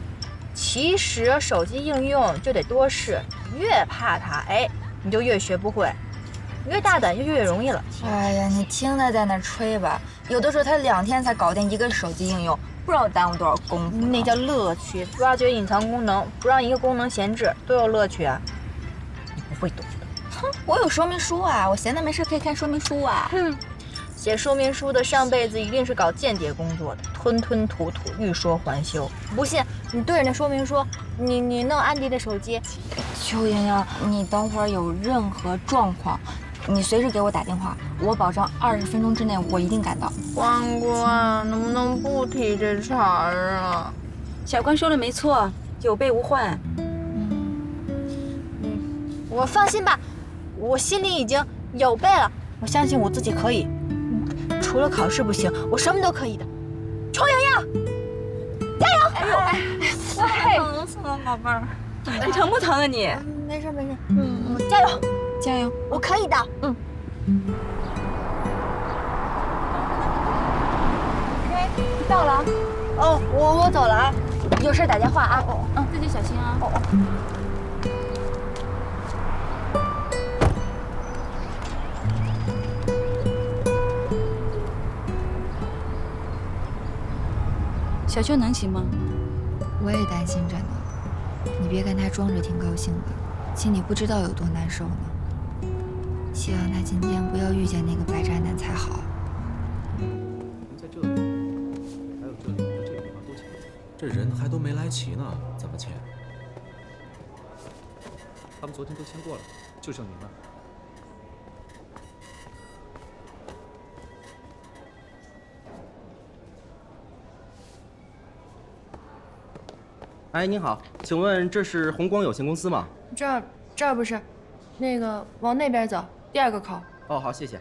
其实手机应用就得多试，越怕它，哎，你就越学不会。越大胆就越容易了。哎呀，你听他在那吹吧，有的时候他2天才搞定一个手机应用，不知道耽误多少功夫。那叫乐趣，挖掘隐藏功能，不让一个功能闲置，多有乐趣啊！你不会懂的。哼，我有说明书啊，我闲的没事可以看说明书啊。哼，写说明书的上辈子一定是搞间谍工作的，吞吞吐吐，欲说还休。不信你对着那说明书，你弄安迪的手机。邱莹莹，你等会儿有任何状况，你随时给我打电话，我保证20分钟之内我一定赶到。关关，能不能不提这茬儿啊？小关说的没错，有备无患。我放心吧，我心里已经有备了，我相信我自己可以。除了考试不行，我什么都可以的。邱莹莹，加油！哎呦，哎，疼死了，宝贝儿。疼不疼啊你？没事没事，加油！加油！我可以的。到了啊。哦，我走了啊，有事打电话啊。自己小心啊。小秋能行吗？我也担心着呢。你别看他装着挺高兴的，心里不知道有多难受呢。希望他今天不要遇见那个白渣男才好。在这里，还有这里和这个地方都签字，这人还都没来齐呢，怎么签？他们昨天都签过了，就剩你了。哎，您好，请问这是红光有限公司吗？这儿不是，那个往那边走，第2个口。哦，好，谢谢。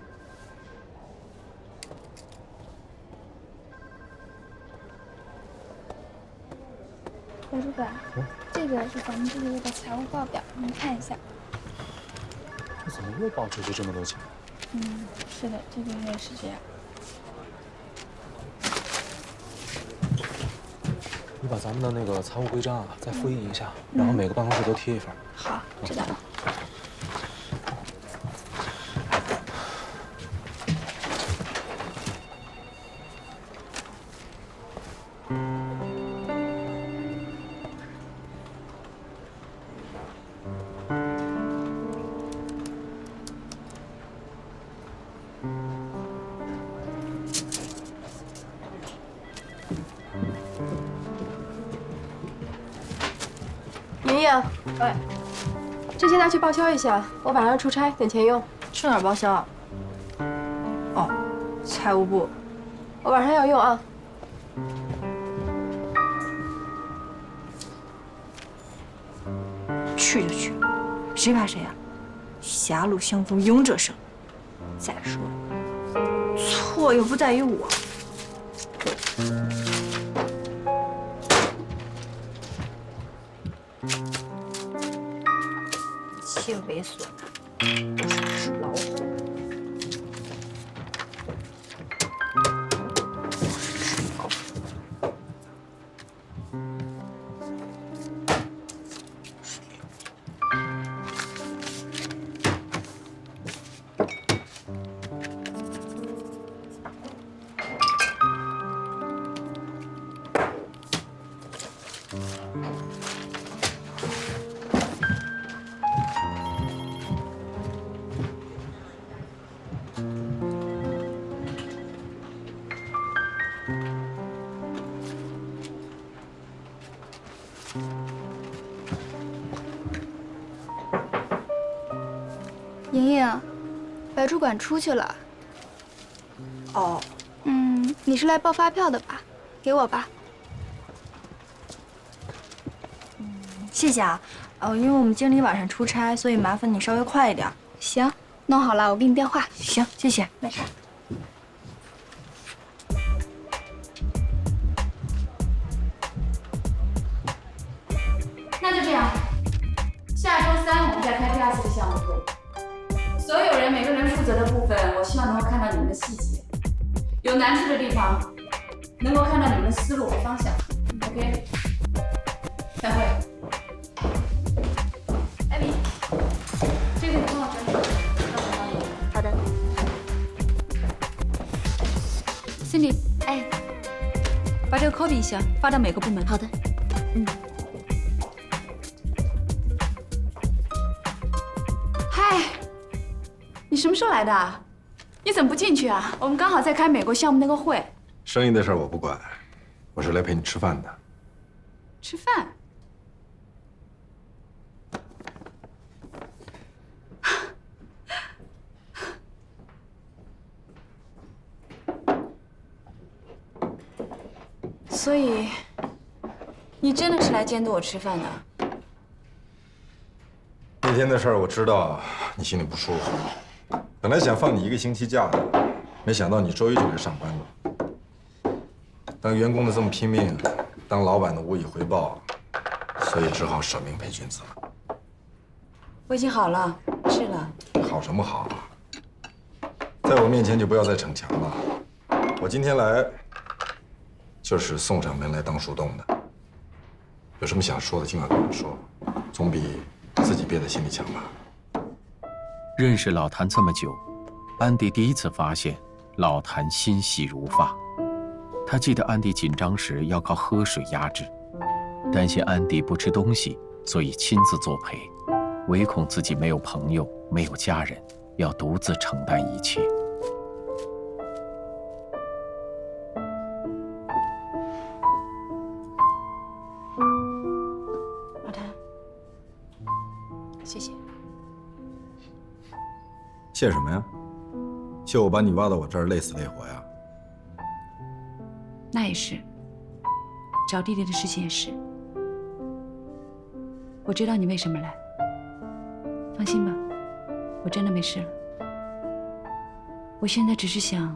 图书馆，这个是咱们这个月的财务报表，您看一下。这怎么又爆出去这么多钱？是的，这个月是这样。你把咱们的那个财务规章啊再复印一下，然后每个办公室都贴一份。好，知道了。莹莹，哎，这些拿去报销一下，我晚上出差，等钱用。去哪儿报销？哦，财务部。我晚上要用啊。去就去，谁怕谁啊？狭路相逢勇者胜。再说了，错又不在于我。切猥琐男，都是纸老虎。莹莹，白主管出去了。哦，你是来报发票的吧？给我吧。谢谢啊。因为我们经理晚上出差，所以麻烦你稍微快一点。行，弄好了我给你电话。行，谢谢。没事。那就这样，下周3我们再开第2次的项目会。所有人每个人负责的部分，我希望能够看到你们的细节，有难处的地方，能够看到你们的思路和方向。OK， 散会。艾米，这个你帮我整理。好的。Cindy， 哎，把这个 copy 一下，发到每个部门。好的。嗨，你什么时候来的？你怎么不进去啊？我们刚好在开美国项目那个会。生意的事儿我不管，我是来陪你吃饭的。吃饭？所以，你真的是来监督我吃饭的？那天的事儿我知道，你心里不舒服。本来想放你1个星期假的，没想到你周一就来上班了。当员工的这么拼命，当老板的无以回报，所以只好舍命陪君子了。我已经好了，是了。好什么好啊？在我面前就不要再逞强了。我今天来，就是送上门来当树洞的。有什么想说的，尽管跟我说，总比自己憋在心里强吧。认识老谭这么久，安迪第一次发现老谭心细如发。他记得安迪紧张时要靠喝水压制，担心安迪不吃东西，所以亲自作陪，唯恐自己没有朋友，没有家人，要独自承担一切。老谭，谢谢。谢什么呀？谢我把你挖到我这儿累死累活呀？那也是，找弟弟的事情也是。我知道你为什么来，放心吧，我真的没事了。我现在只是想，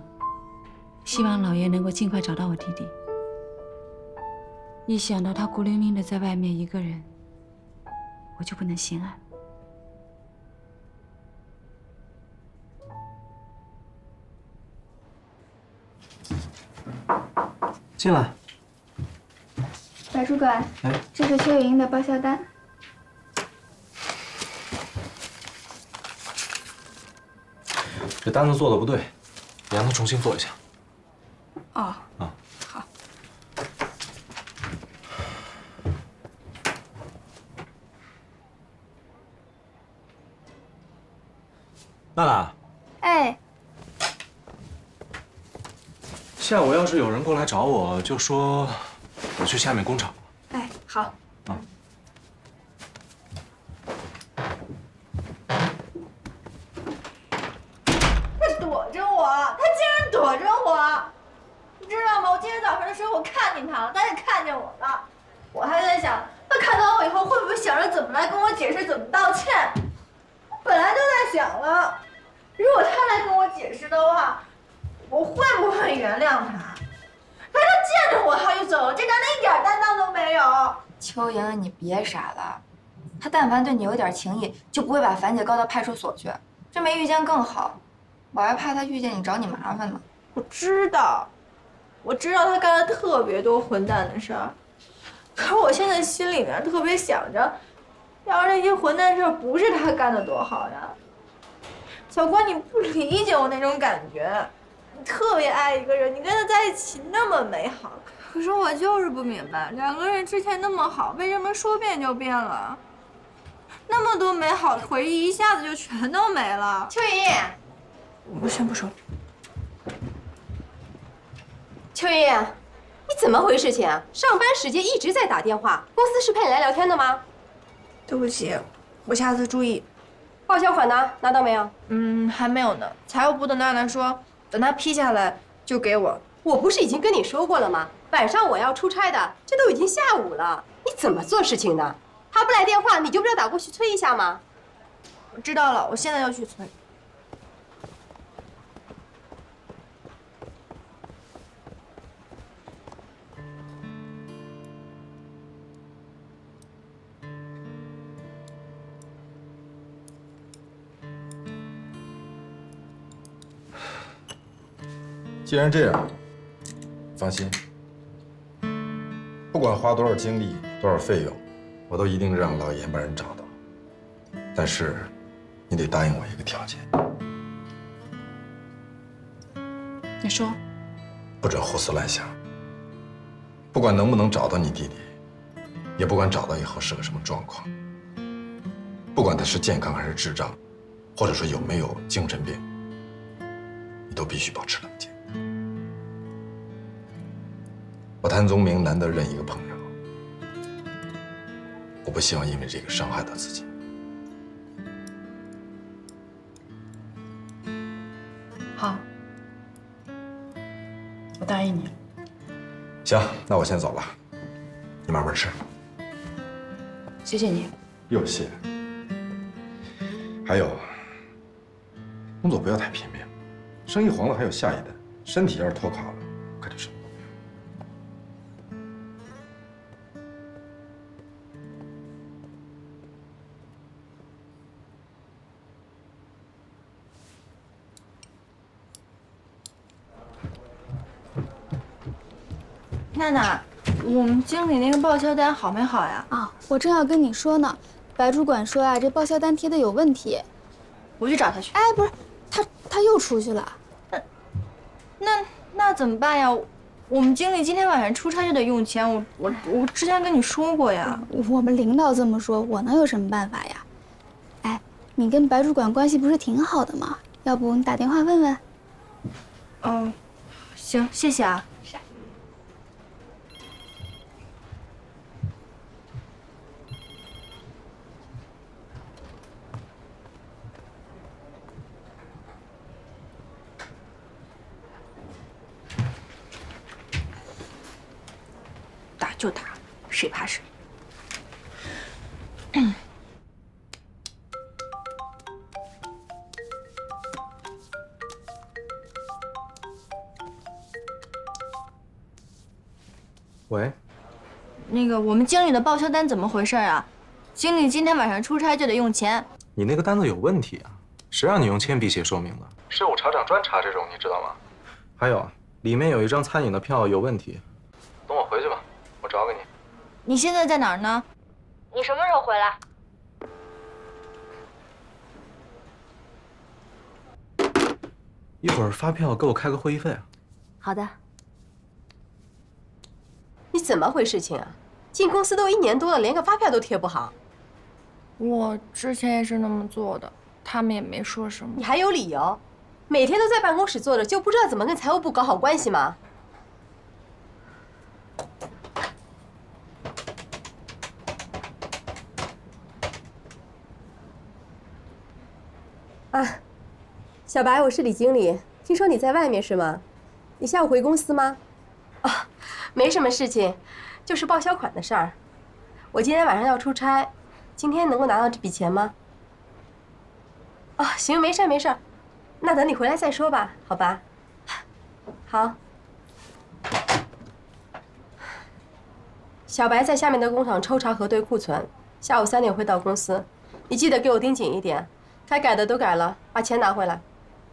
希望老爷能够尽快找到我弟弟。一想到他孤零零的在外面一个人，我就不能心安。进来。白主管，哎，这是邱莹的报销单。这单子做的不对，你让他重新做一下。哦。啊。好。娜娜，哎。下午要是有人过来找我，就说我去下面工厂。哎，好。他躲着我，他竟然躲着我，你知道吗？我今天早上的时候我看见他了，他也看见我了。我还在想，他看到我以后会不会想着怎么来跟我解释，怎么道歉？我本来都在想了，如果他来跟我解释的话，我会不会原谅他？可是他见着我他就走了，这男的一点担当都没有。秋莹，你别傻了，他但凡对你有点情谊，就不会把樊姐告到派出所去。这没遇见更好，我还怕他遇见你找你麻烦呢。我知道他干了特别多混蛋的事儿，可是我现在心里面特别想着，要是那些混蛋事儿不是他干的多好呀。小关，你不理解我那种感觉。你特别爱一个人，你跟他在一起那么美好，可是我就是不明白，两个人之前那么好，为什么说变就变了？那么多美好的回忆一下子就全都没了。秋莹，我先不说。秋莹，你怎么回事情啊？上班时间一直在打电话，公司是派你来聊天的吗？对不起，我下次注意。报销款呢？拿到没有？还没有呢。财务部的娜娜说，等他批下来，就给我。我不是已经跟你说过了吗？晚上我要出差的，这都已经下午了，你怎么做事情的？他不来电话，你就不要打过去催一下吗？我知道了，我现在就去催。既然这样，放心，不管花多少精力、多少费用，我都一定让老严把人找到。但是，你得答应我一个条件，你说，不准胡思乱想。不管能不能找到你弟弟，也不管找到以后是个什么状况，不管他是健康还是智障，或者说有没有精神病，你都必须保持冷静。我谭宗明难得认一个朋友，我不希望因为这个伤害到自己。好，我答应你。行，那我先走了，你慢慢吃。谢谢你。又谢。还有，工作不要太拼命，生意黄了还有下一单，身体要是拖垮了，可就什么都没有。娜娜，我们经理那个报销单好没好呀？啊，我正要跟你说呢，白主管说啊，这报销单贴的有问题。我去找他去。哎，不是，他又出去了。那怎么办呀？我们经理今天晚上出差就得用钱，我之前跟你说过呀。我们领导这么说，我能有什么办法呀？哎，你跟白主管关系不是挺好的吗？要不你打电话问问？哦，行，谢谢啊。打就打，谁怕谁？喂，那个，我们经理的报销单怎么回事啊？经理今天晚上出差就得用钱。你那个单子有问题啊，谁让你用铅笔写说明的？税务查长专查这种，你知道吗？还有，里面有一张餐饮的票有问题。等我回去吧，我找给你。你现在在哪儿呢？你什么时候回来？一会儿发票给我开个会议费啊。好的。你怎么回事情啊？进公司都1年多了，连个发票都贴不好。我之前也是那么做的，他们也没说什么。你还有理由？每天都在办公室坐着，就不知道怎么跟财务部搞好关系吗？啊，小白，我是李经理，听说你在外面是吗？你下午回公司吗？啊，没什么事情，就是报销款的事儿。我今天晚上要出差，今天能够拿到这笔钱吗？啊，行，没事没事，那等你回来再说吧，好吧？好。小白在下面的工厂抽查核对库存，下午3点会到公司，你记得给我盯紧一点，该改的都改了，把钱拿回来。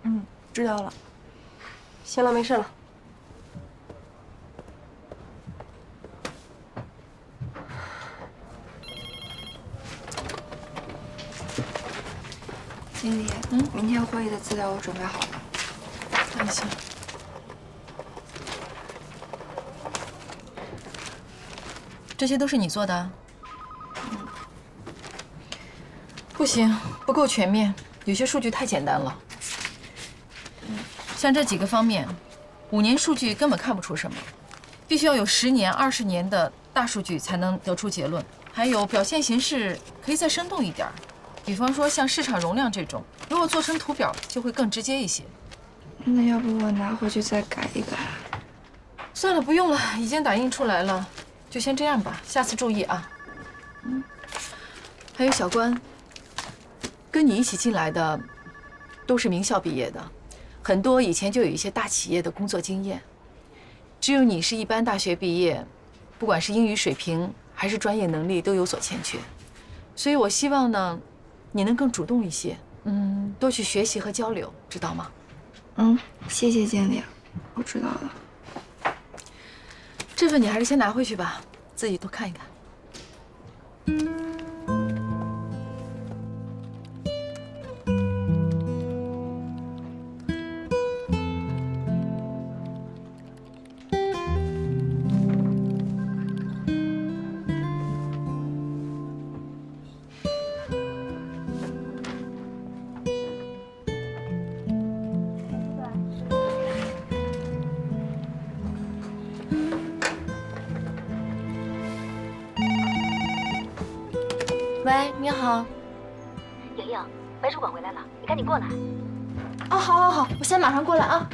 嗯，知道了。行了，没事了。经理，明天会议的资料我准备好了。那行。这些都是你做的？不行，不够全面，有些数据太简单了。像这几个方面，5年数据根本看不出什么，必须要有10年、20年的大数据才能得出结论。还有表现形式可以再生动一点，比方说像市场容量这种，如果做成图表就会更直接一些。那要不我拿回去再改一改？算了，不用了，已经打印出来了，就先这样吧，下次注意啊。还有小关，跟你一起进来的都是名校毕业的，很多以前就有一些大企业的工作经验，只有你是一般大学毕业，不管是英语水平还是专业能力都有所欠缺，所以我希望呢，你能更主动一些，多去学习和交流，知道吗？谢谢经理，我知道了。这份你还是先拿回去吧，自己多看一看。喂，你好，莹莹，白主管回来了，你赶紧过来。啊，好，我现在马上过来啊。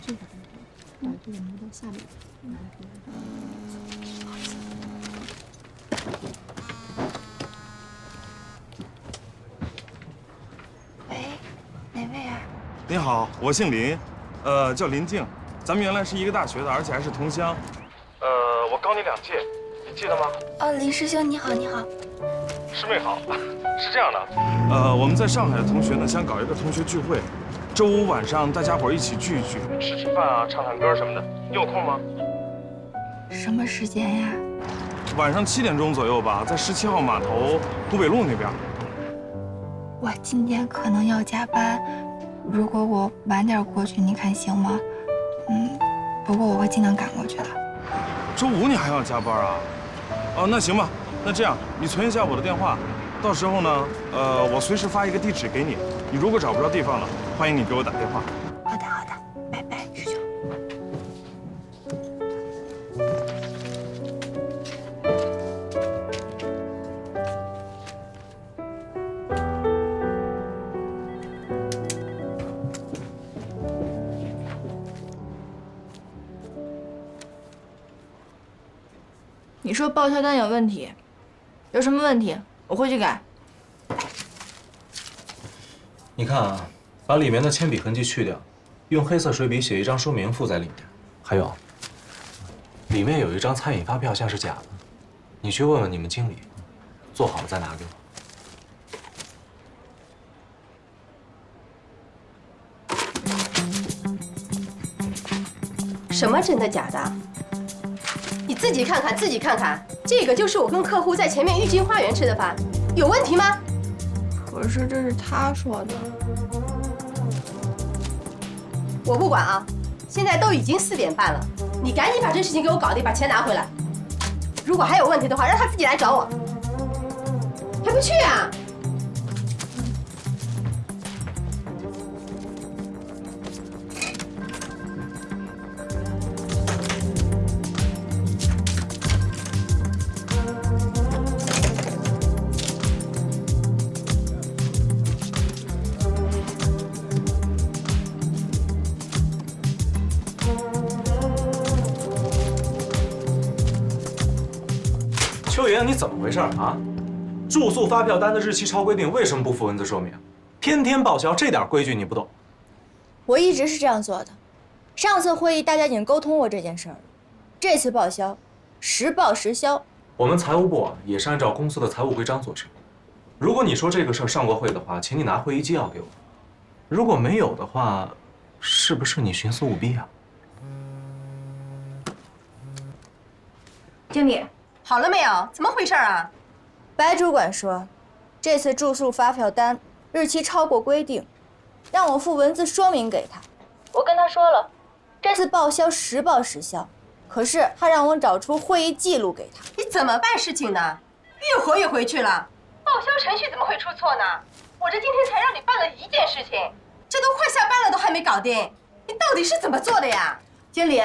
这个把这个挪到下面。喂，哪位啊？您好，我姓林，叫林静，咱们原来是一个大学的，而且还是同乡。我高你2届，你记得吗？哦，林师兄你好，你好。师妹好，是这样的，我们在上海的同学呢，想搞一个同学聚会，周5晚上大家伙一起聚一聚，吃饭啊，唱唱歌什么的，你有空吗？什么时间呀？晚上7点钟左右吧，在17号码头湖北路那边。我今天可能要加班，如果我晚点过去，你看行吗？不过我会尽量赶过去的。周5你还要加班啊？哦，那行吧，那这样你存一下我的电话，到时候呢，我随时发一个地址给你。你如果找不着地方了，欢迎你给我打电话。好的，拜拜，师兄。你说报销单有问题，有什么问题？我会去改。你看啊，把里面的铅笔痕迹去掉，用黑色水笔写一张说明附在里面。还有，里面有一张餐饮发票像是假的，你去问问你们经理，做好了再拿给我。什么真的假的？你自己看看，自己看看，这个就是我跟客户在前面郁金花园吃的饭，有问题吗？可是这是他说的。我不管啊，现在都已经4点半了，你赶紧把这事情给我搞定，把钱拿回来。如果还有问题的话，让他自己来找我。还不去啊？秋莹，你怎么回事啊？住宿发票单的日期超规定，为什么不附文字说明？天天报销，这点规矩你不懂？我一直是这样做的。上次会议大家已经沟通过这件事儿了，这次报销，实报实销。我们财务部也是按照公司的财务规章做事。如果你说这个事儿上过会的话，请你拿会议纪要给我；如果没有的话，是不是你徇私舞弊啊？经理，好了没有？怎么回事啊？白主管说，这次住宿发票单日期超过规定，让我附文字说明给他。我跟他说了，这次报销实报实销，可是他让我找出会议记录给他。你怎么办事情呢？越活越回去了。报销程序怎么会出错呢？我这今天才让你办了1件事情，这都快下班了，都还没搞定，你到底是怎么做的呀？经理，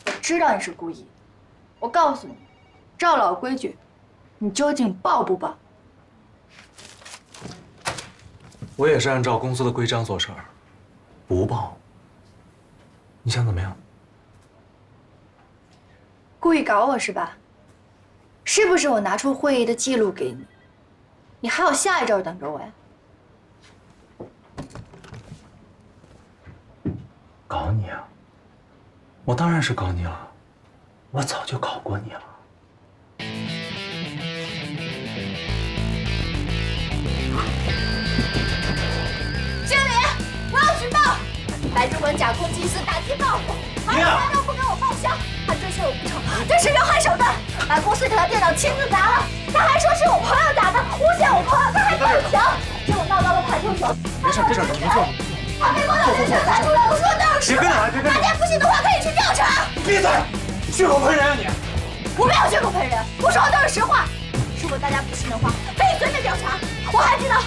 我知道你是故意，我告诉你，照老规矩，你究竟报不报？我也是按照公司的规章做事儿，不报。你想怎么样？故意搞我是吧？是不是我拿出会议的记录给你？你还有下一招等着我呀？搞你啊！我当然是搞你了，我早就搞过你了。经理，我要举报！白主管假公济私，打击报复，还有发票不给我报销，他追求我不成，这是人害手段，把公司这台电脑亲自砸了，他还说是我朋友打的，诬陷我朋友，他还报警，结果闹到了派出所。没事，没事，你坐。他被光导人审查出来，我说的都是实话。别跟着，大家不信的话可以去调查。闭嘴！血口喷人啊你！我没有血口喷人，我说的都是实话。如果大家不信的话，可以随便调查。我还知道，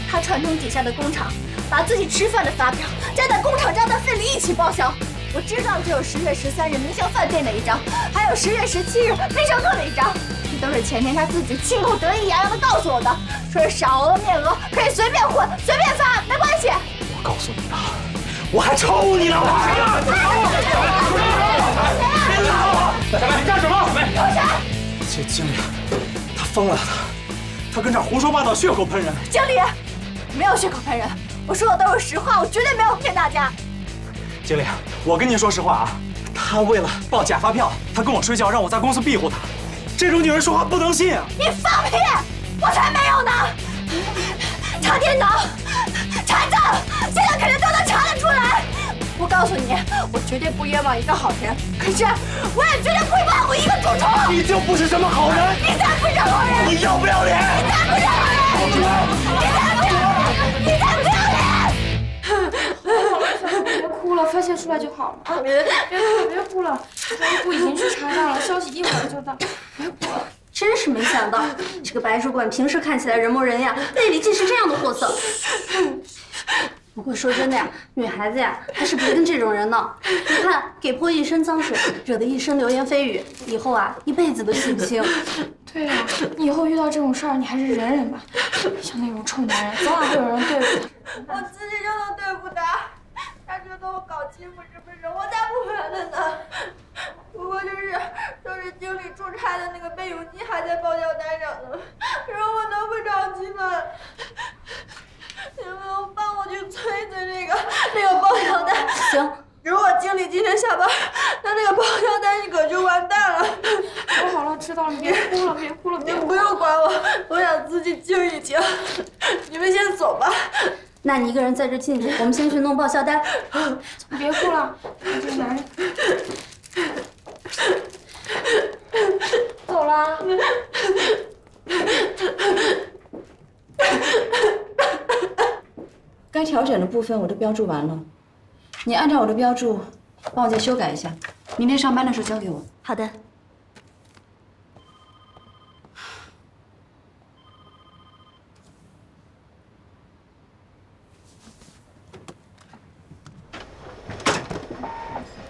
他串通底下的工厂，把自己吃饭的发票加在工厂账单费里一起报销。我知道就有10月13日明香饭店的一张，还有10月17日必胜客的一张，这都是前天他自己亲口得意洋洋的告诉我的，说是少额面额可以随便混随便发，没关系。我告诉你啊，我还抽你呢！别拉我！小白，你干什么？有谁？经理，他疯了，他跟这儿胡说八道，血口喷人。经理，没有血口喷人，我说的都是实话，我绝对没有骗大家。经理，我跟您说实话啊，他为了报假发票，他跟我睡觉，让我在公司庇护他。这种女人说话不能信啊！你放屁！我才没有呢！查电脑，查账，现在肯定都能查得出来。我告诉你，我绝对不冤枉一个好人，可是我也绝对不会帮我一个蛀虫。你就不是什么好人！你才不是好人！你要不要脸？你才不是好人！你才不要脸！你才不要脸！好了，小红，别哭了，发泄出来就好了啊！别哭了，财务部已经去查账了，消息一会儿就到。别哭了。真是没想到，这个白主管平时看起来人模人样，内里竟是这样的货色。不过说真的呀，女孩子呀，还是别跟这种人闹。你看，给泼一身脏水，惹得一身流言蜚语，以后啊，一辈子都洗不清。对呀，你以后遇到这种事儿，你还是忍忍吧。像那种臭男人，早晚会有人对付他。我自己就能对付他，他觉得我搞欺负是不是？我才不觉得呢。不过就是经理出差的那个备用机还在报销单上呢，让我能不着急吗？你们帮我去催那个报销单。行，如果经理今天下班，那个报销单可就完蛋了。好了，知道了，别哭了，别哭了，你们不用管我，我想自己静一静。你们先走吧。那你一个人在这静静，我们先去弄报销单。别哭了，你这男人。走啦。该调整的部分我都标注完了，你按照我的标注帮我再修改一下，明天上班的时候交给我。好的。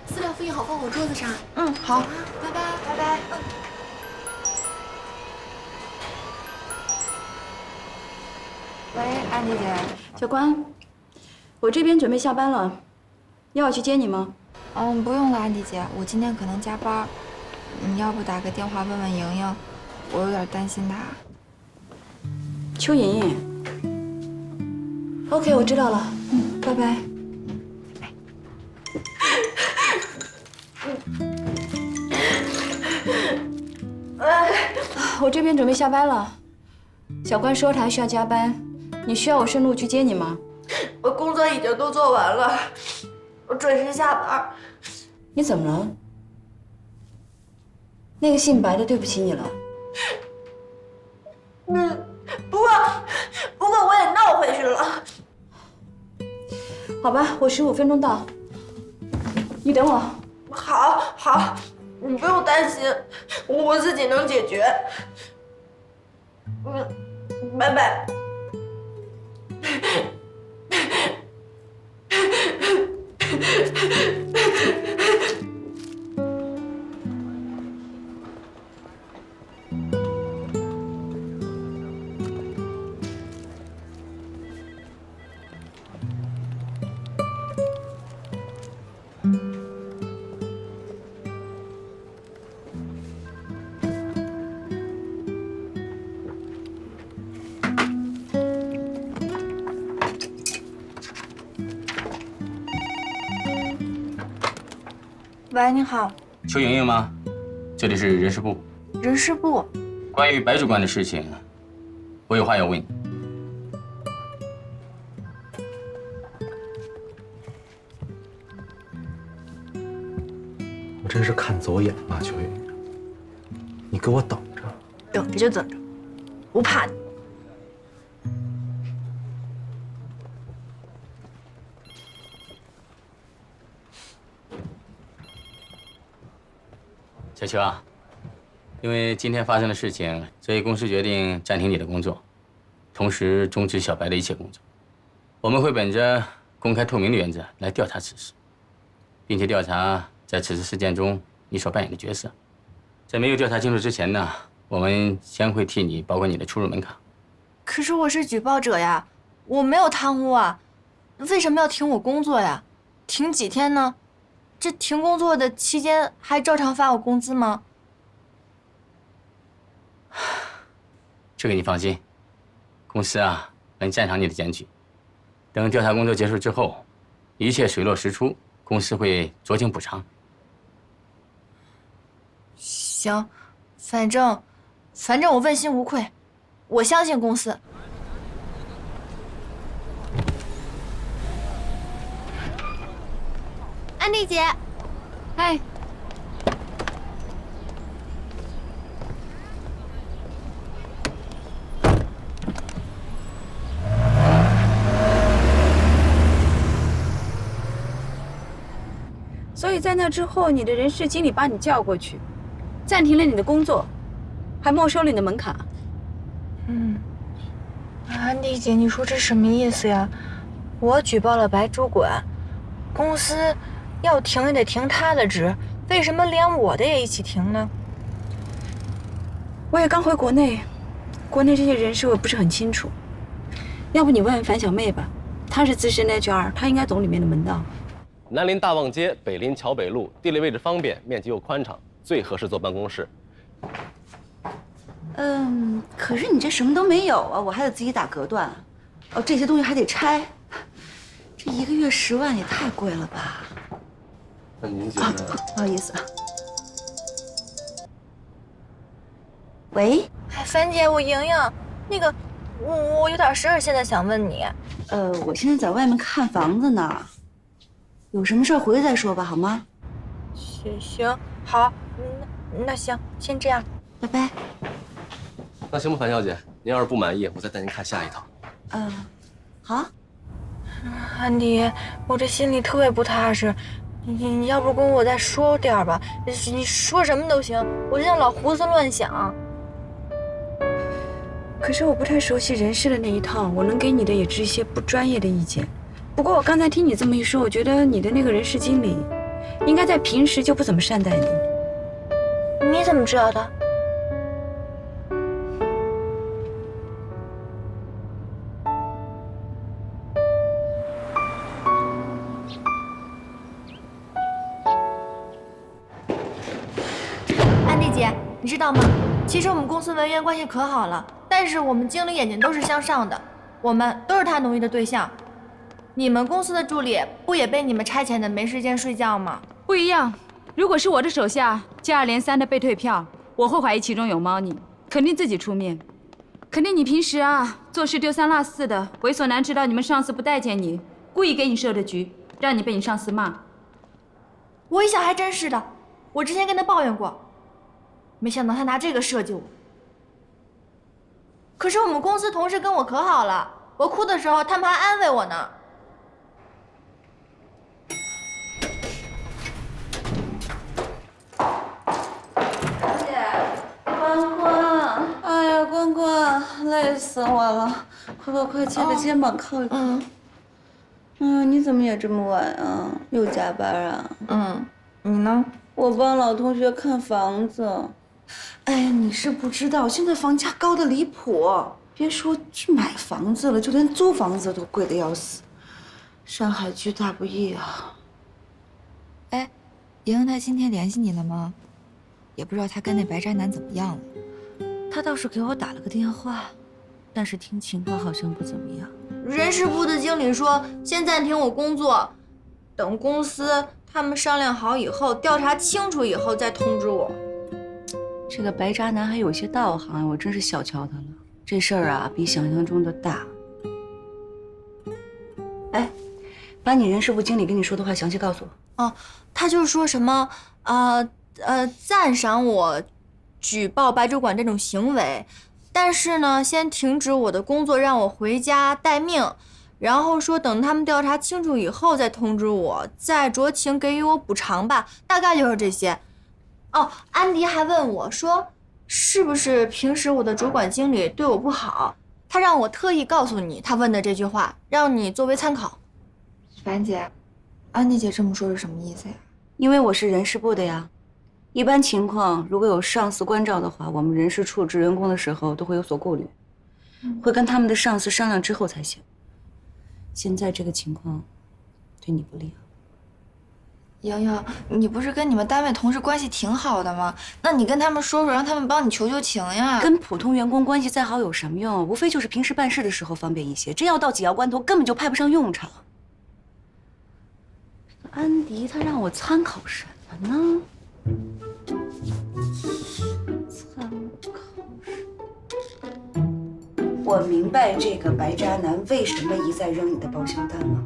资料复印好放我桌子上。嗯，好。拜拜，拜拜。喂，安迪姐。小关，我这边准备下班了，要我去接你吗？不用了，安迪姐，我今天可能加班。你要不打个电话问问莹莹，我有点担心她。邱莹莹。OK， 我知道了。拜拜。我这边准备下班了，小关说他还需要加班，你需要我顺路去接你吗？我工作已经都做完了，我准时下班。你怎么了？那个姓白的对不起你了。不过我也闹回去了。好吧，我15分钟到，你等我。好，你不用担心，我自己能解决。拜拜。喂，你好。邱莹莹吗？这里是人事部。人事部。关于白主管的事情，我有话要问你。我真是看走眼了，邱莹莹，你给我等着。等着就等着，不怕你。小邱啊，因为今天发生的事情，所以公司决定暂停你的工作，同时终止小白的一切工作。我们会本着公开透明的原则来调查此事，并且调查在此次事件中你所扮演的角色。在没有调查清楚之前呢，我们将会替你保管你的出入门卡。可是我是举报者呀，我没有贪污啊，为什么要停我工作呀？停几天呢？这停工作的期间还照常发我工资吗？这个你放心，公司啊能赞赏你的检举。等调查工作结束之后，一切水落石出，公司会酌情补偿。行，反正我问心无愧，我相信公司。安迪姐，嗨。所以在那之后，你的人事经理把你叫过去，暂停了你的工作，还没收了你的门卡。安迪姐，你说这什么意思呀？我举报了白主管，公司要停也得停他的职，为什么连我的也一起停呢？我也刚回国内，国内这些人事我也不是很清楚，要不你问问樊小妹吧，她是资深的 HR， 她应该懂里面的门道。南临大望街，北临桥北路，地理位置方便，面积又宽敞，最合适做办公室。可是你这什么都没有啊，我还得自己打隔断，哦，这些东西还得拆，这1个月10万也太贵了吧？那您觉得？不好意思啊。喂，樊姐，我莹莹，那个，我有点事儿，现在想问你。我现在在外面看房子呢，有什么事儿回去再说吧，好吗？行，好，那行，先这样，拜拜。那行吧，樊小姐，您要是不满意，我再带您看下一套。好。安迪，我这心里特别不踏实，你要不跟我再说点吧？你说什么都行，我现在老胡思乱想。可是我不太熟悉人事的那一套，我能给你的也只一些不专业的意见。不过我刚才听你这么一说，我觉得你的那个人事经理，应该在平时就不怎么善待你。你怎么知道的？安迪姐，你知道吗？其实我们公司文员关系可好了，但是我们经理眼睛都是向上的，我们都是他奴役的对象。你们公司的助理不也被你们差遣的没时间睡觉吗？不一样，如果是我的手下接二连三的被退票，我会怀疑其中有猫腻，肯定自己出面。肯定你平时啊做事丢三落四的，猥琐男知道你们上司不待见你，故意给你设的局，让你被你上司骂。我一想还真是的，我之前跟他抱怨过。没想到他拿这个设计我。可是我们公司同事跟我可好了，我哭的时候他们还安慰我呢。姐，关关，哎呀，关关，累死我了，快借个肩膀靠一靠。你怎么也这么晚啊？又加班啊？你呢？我帮老同学看房子。哎呀，你是不知道，现在房价高得离谱，别说是买房子了，就连租房子都贵得要死。上海居大不易啊。哎，莹莹她今天联系你了吗？也不知道她跟那白渣男怎么样了。他倒是给我打了个电话，但是听情况好像不怎么样。人事部的经理说先暂停我工作，等公司他们商量好以后，调查清楚以后再通知我。这个白渣男还有些道行，我真是小瞧他了。这事儿啊，比想象中的大。哎，把你人事部经理跟你说的话详细告诉我。哦，他就是说什么赞赏我举报白主管这种行为，但是呢，先停止我的工作，让我回家待命，然后说等他们调查清楚以后再通知我，再酌情给予我补偿吧，大概就是这些。哦，安迪还问我说，是不是平时我的主管经理对我不好？他让我特意告诉你他问的这句话，让你作为参考。樊姐，安迪姐这么说是什么意思呀？因为我是人事部的呀。一般情况，如果有上司关照的话，我们人事处置员工的时候都会有所顾虑，会跟他们的上司商量之后才行。现在这个情况，对你不利啊。瑶瑶，你不是跟你们单位同事关系挺好的吗？那你跟他们说说，让他们帮你求求情呀。跟普通员工关系再好有什么用？无非就是平时办事的时候方便一些，真要到紧要关头，根本就派不上用场。安迪他让我参考什么呢？参考什么？我明白这个白渣男为什么一再扔你的报销单了。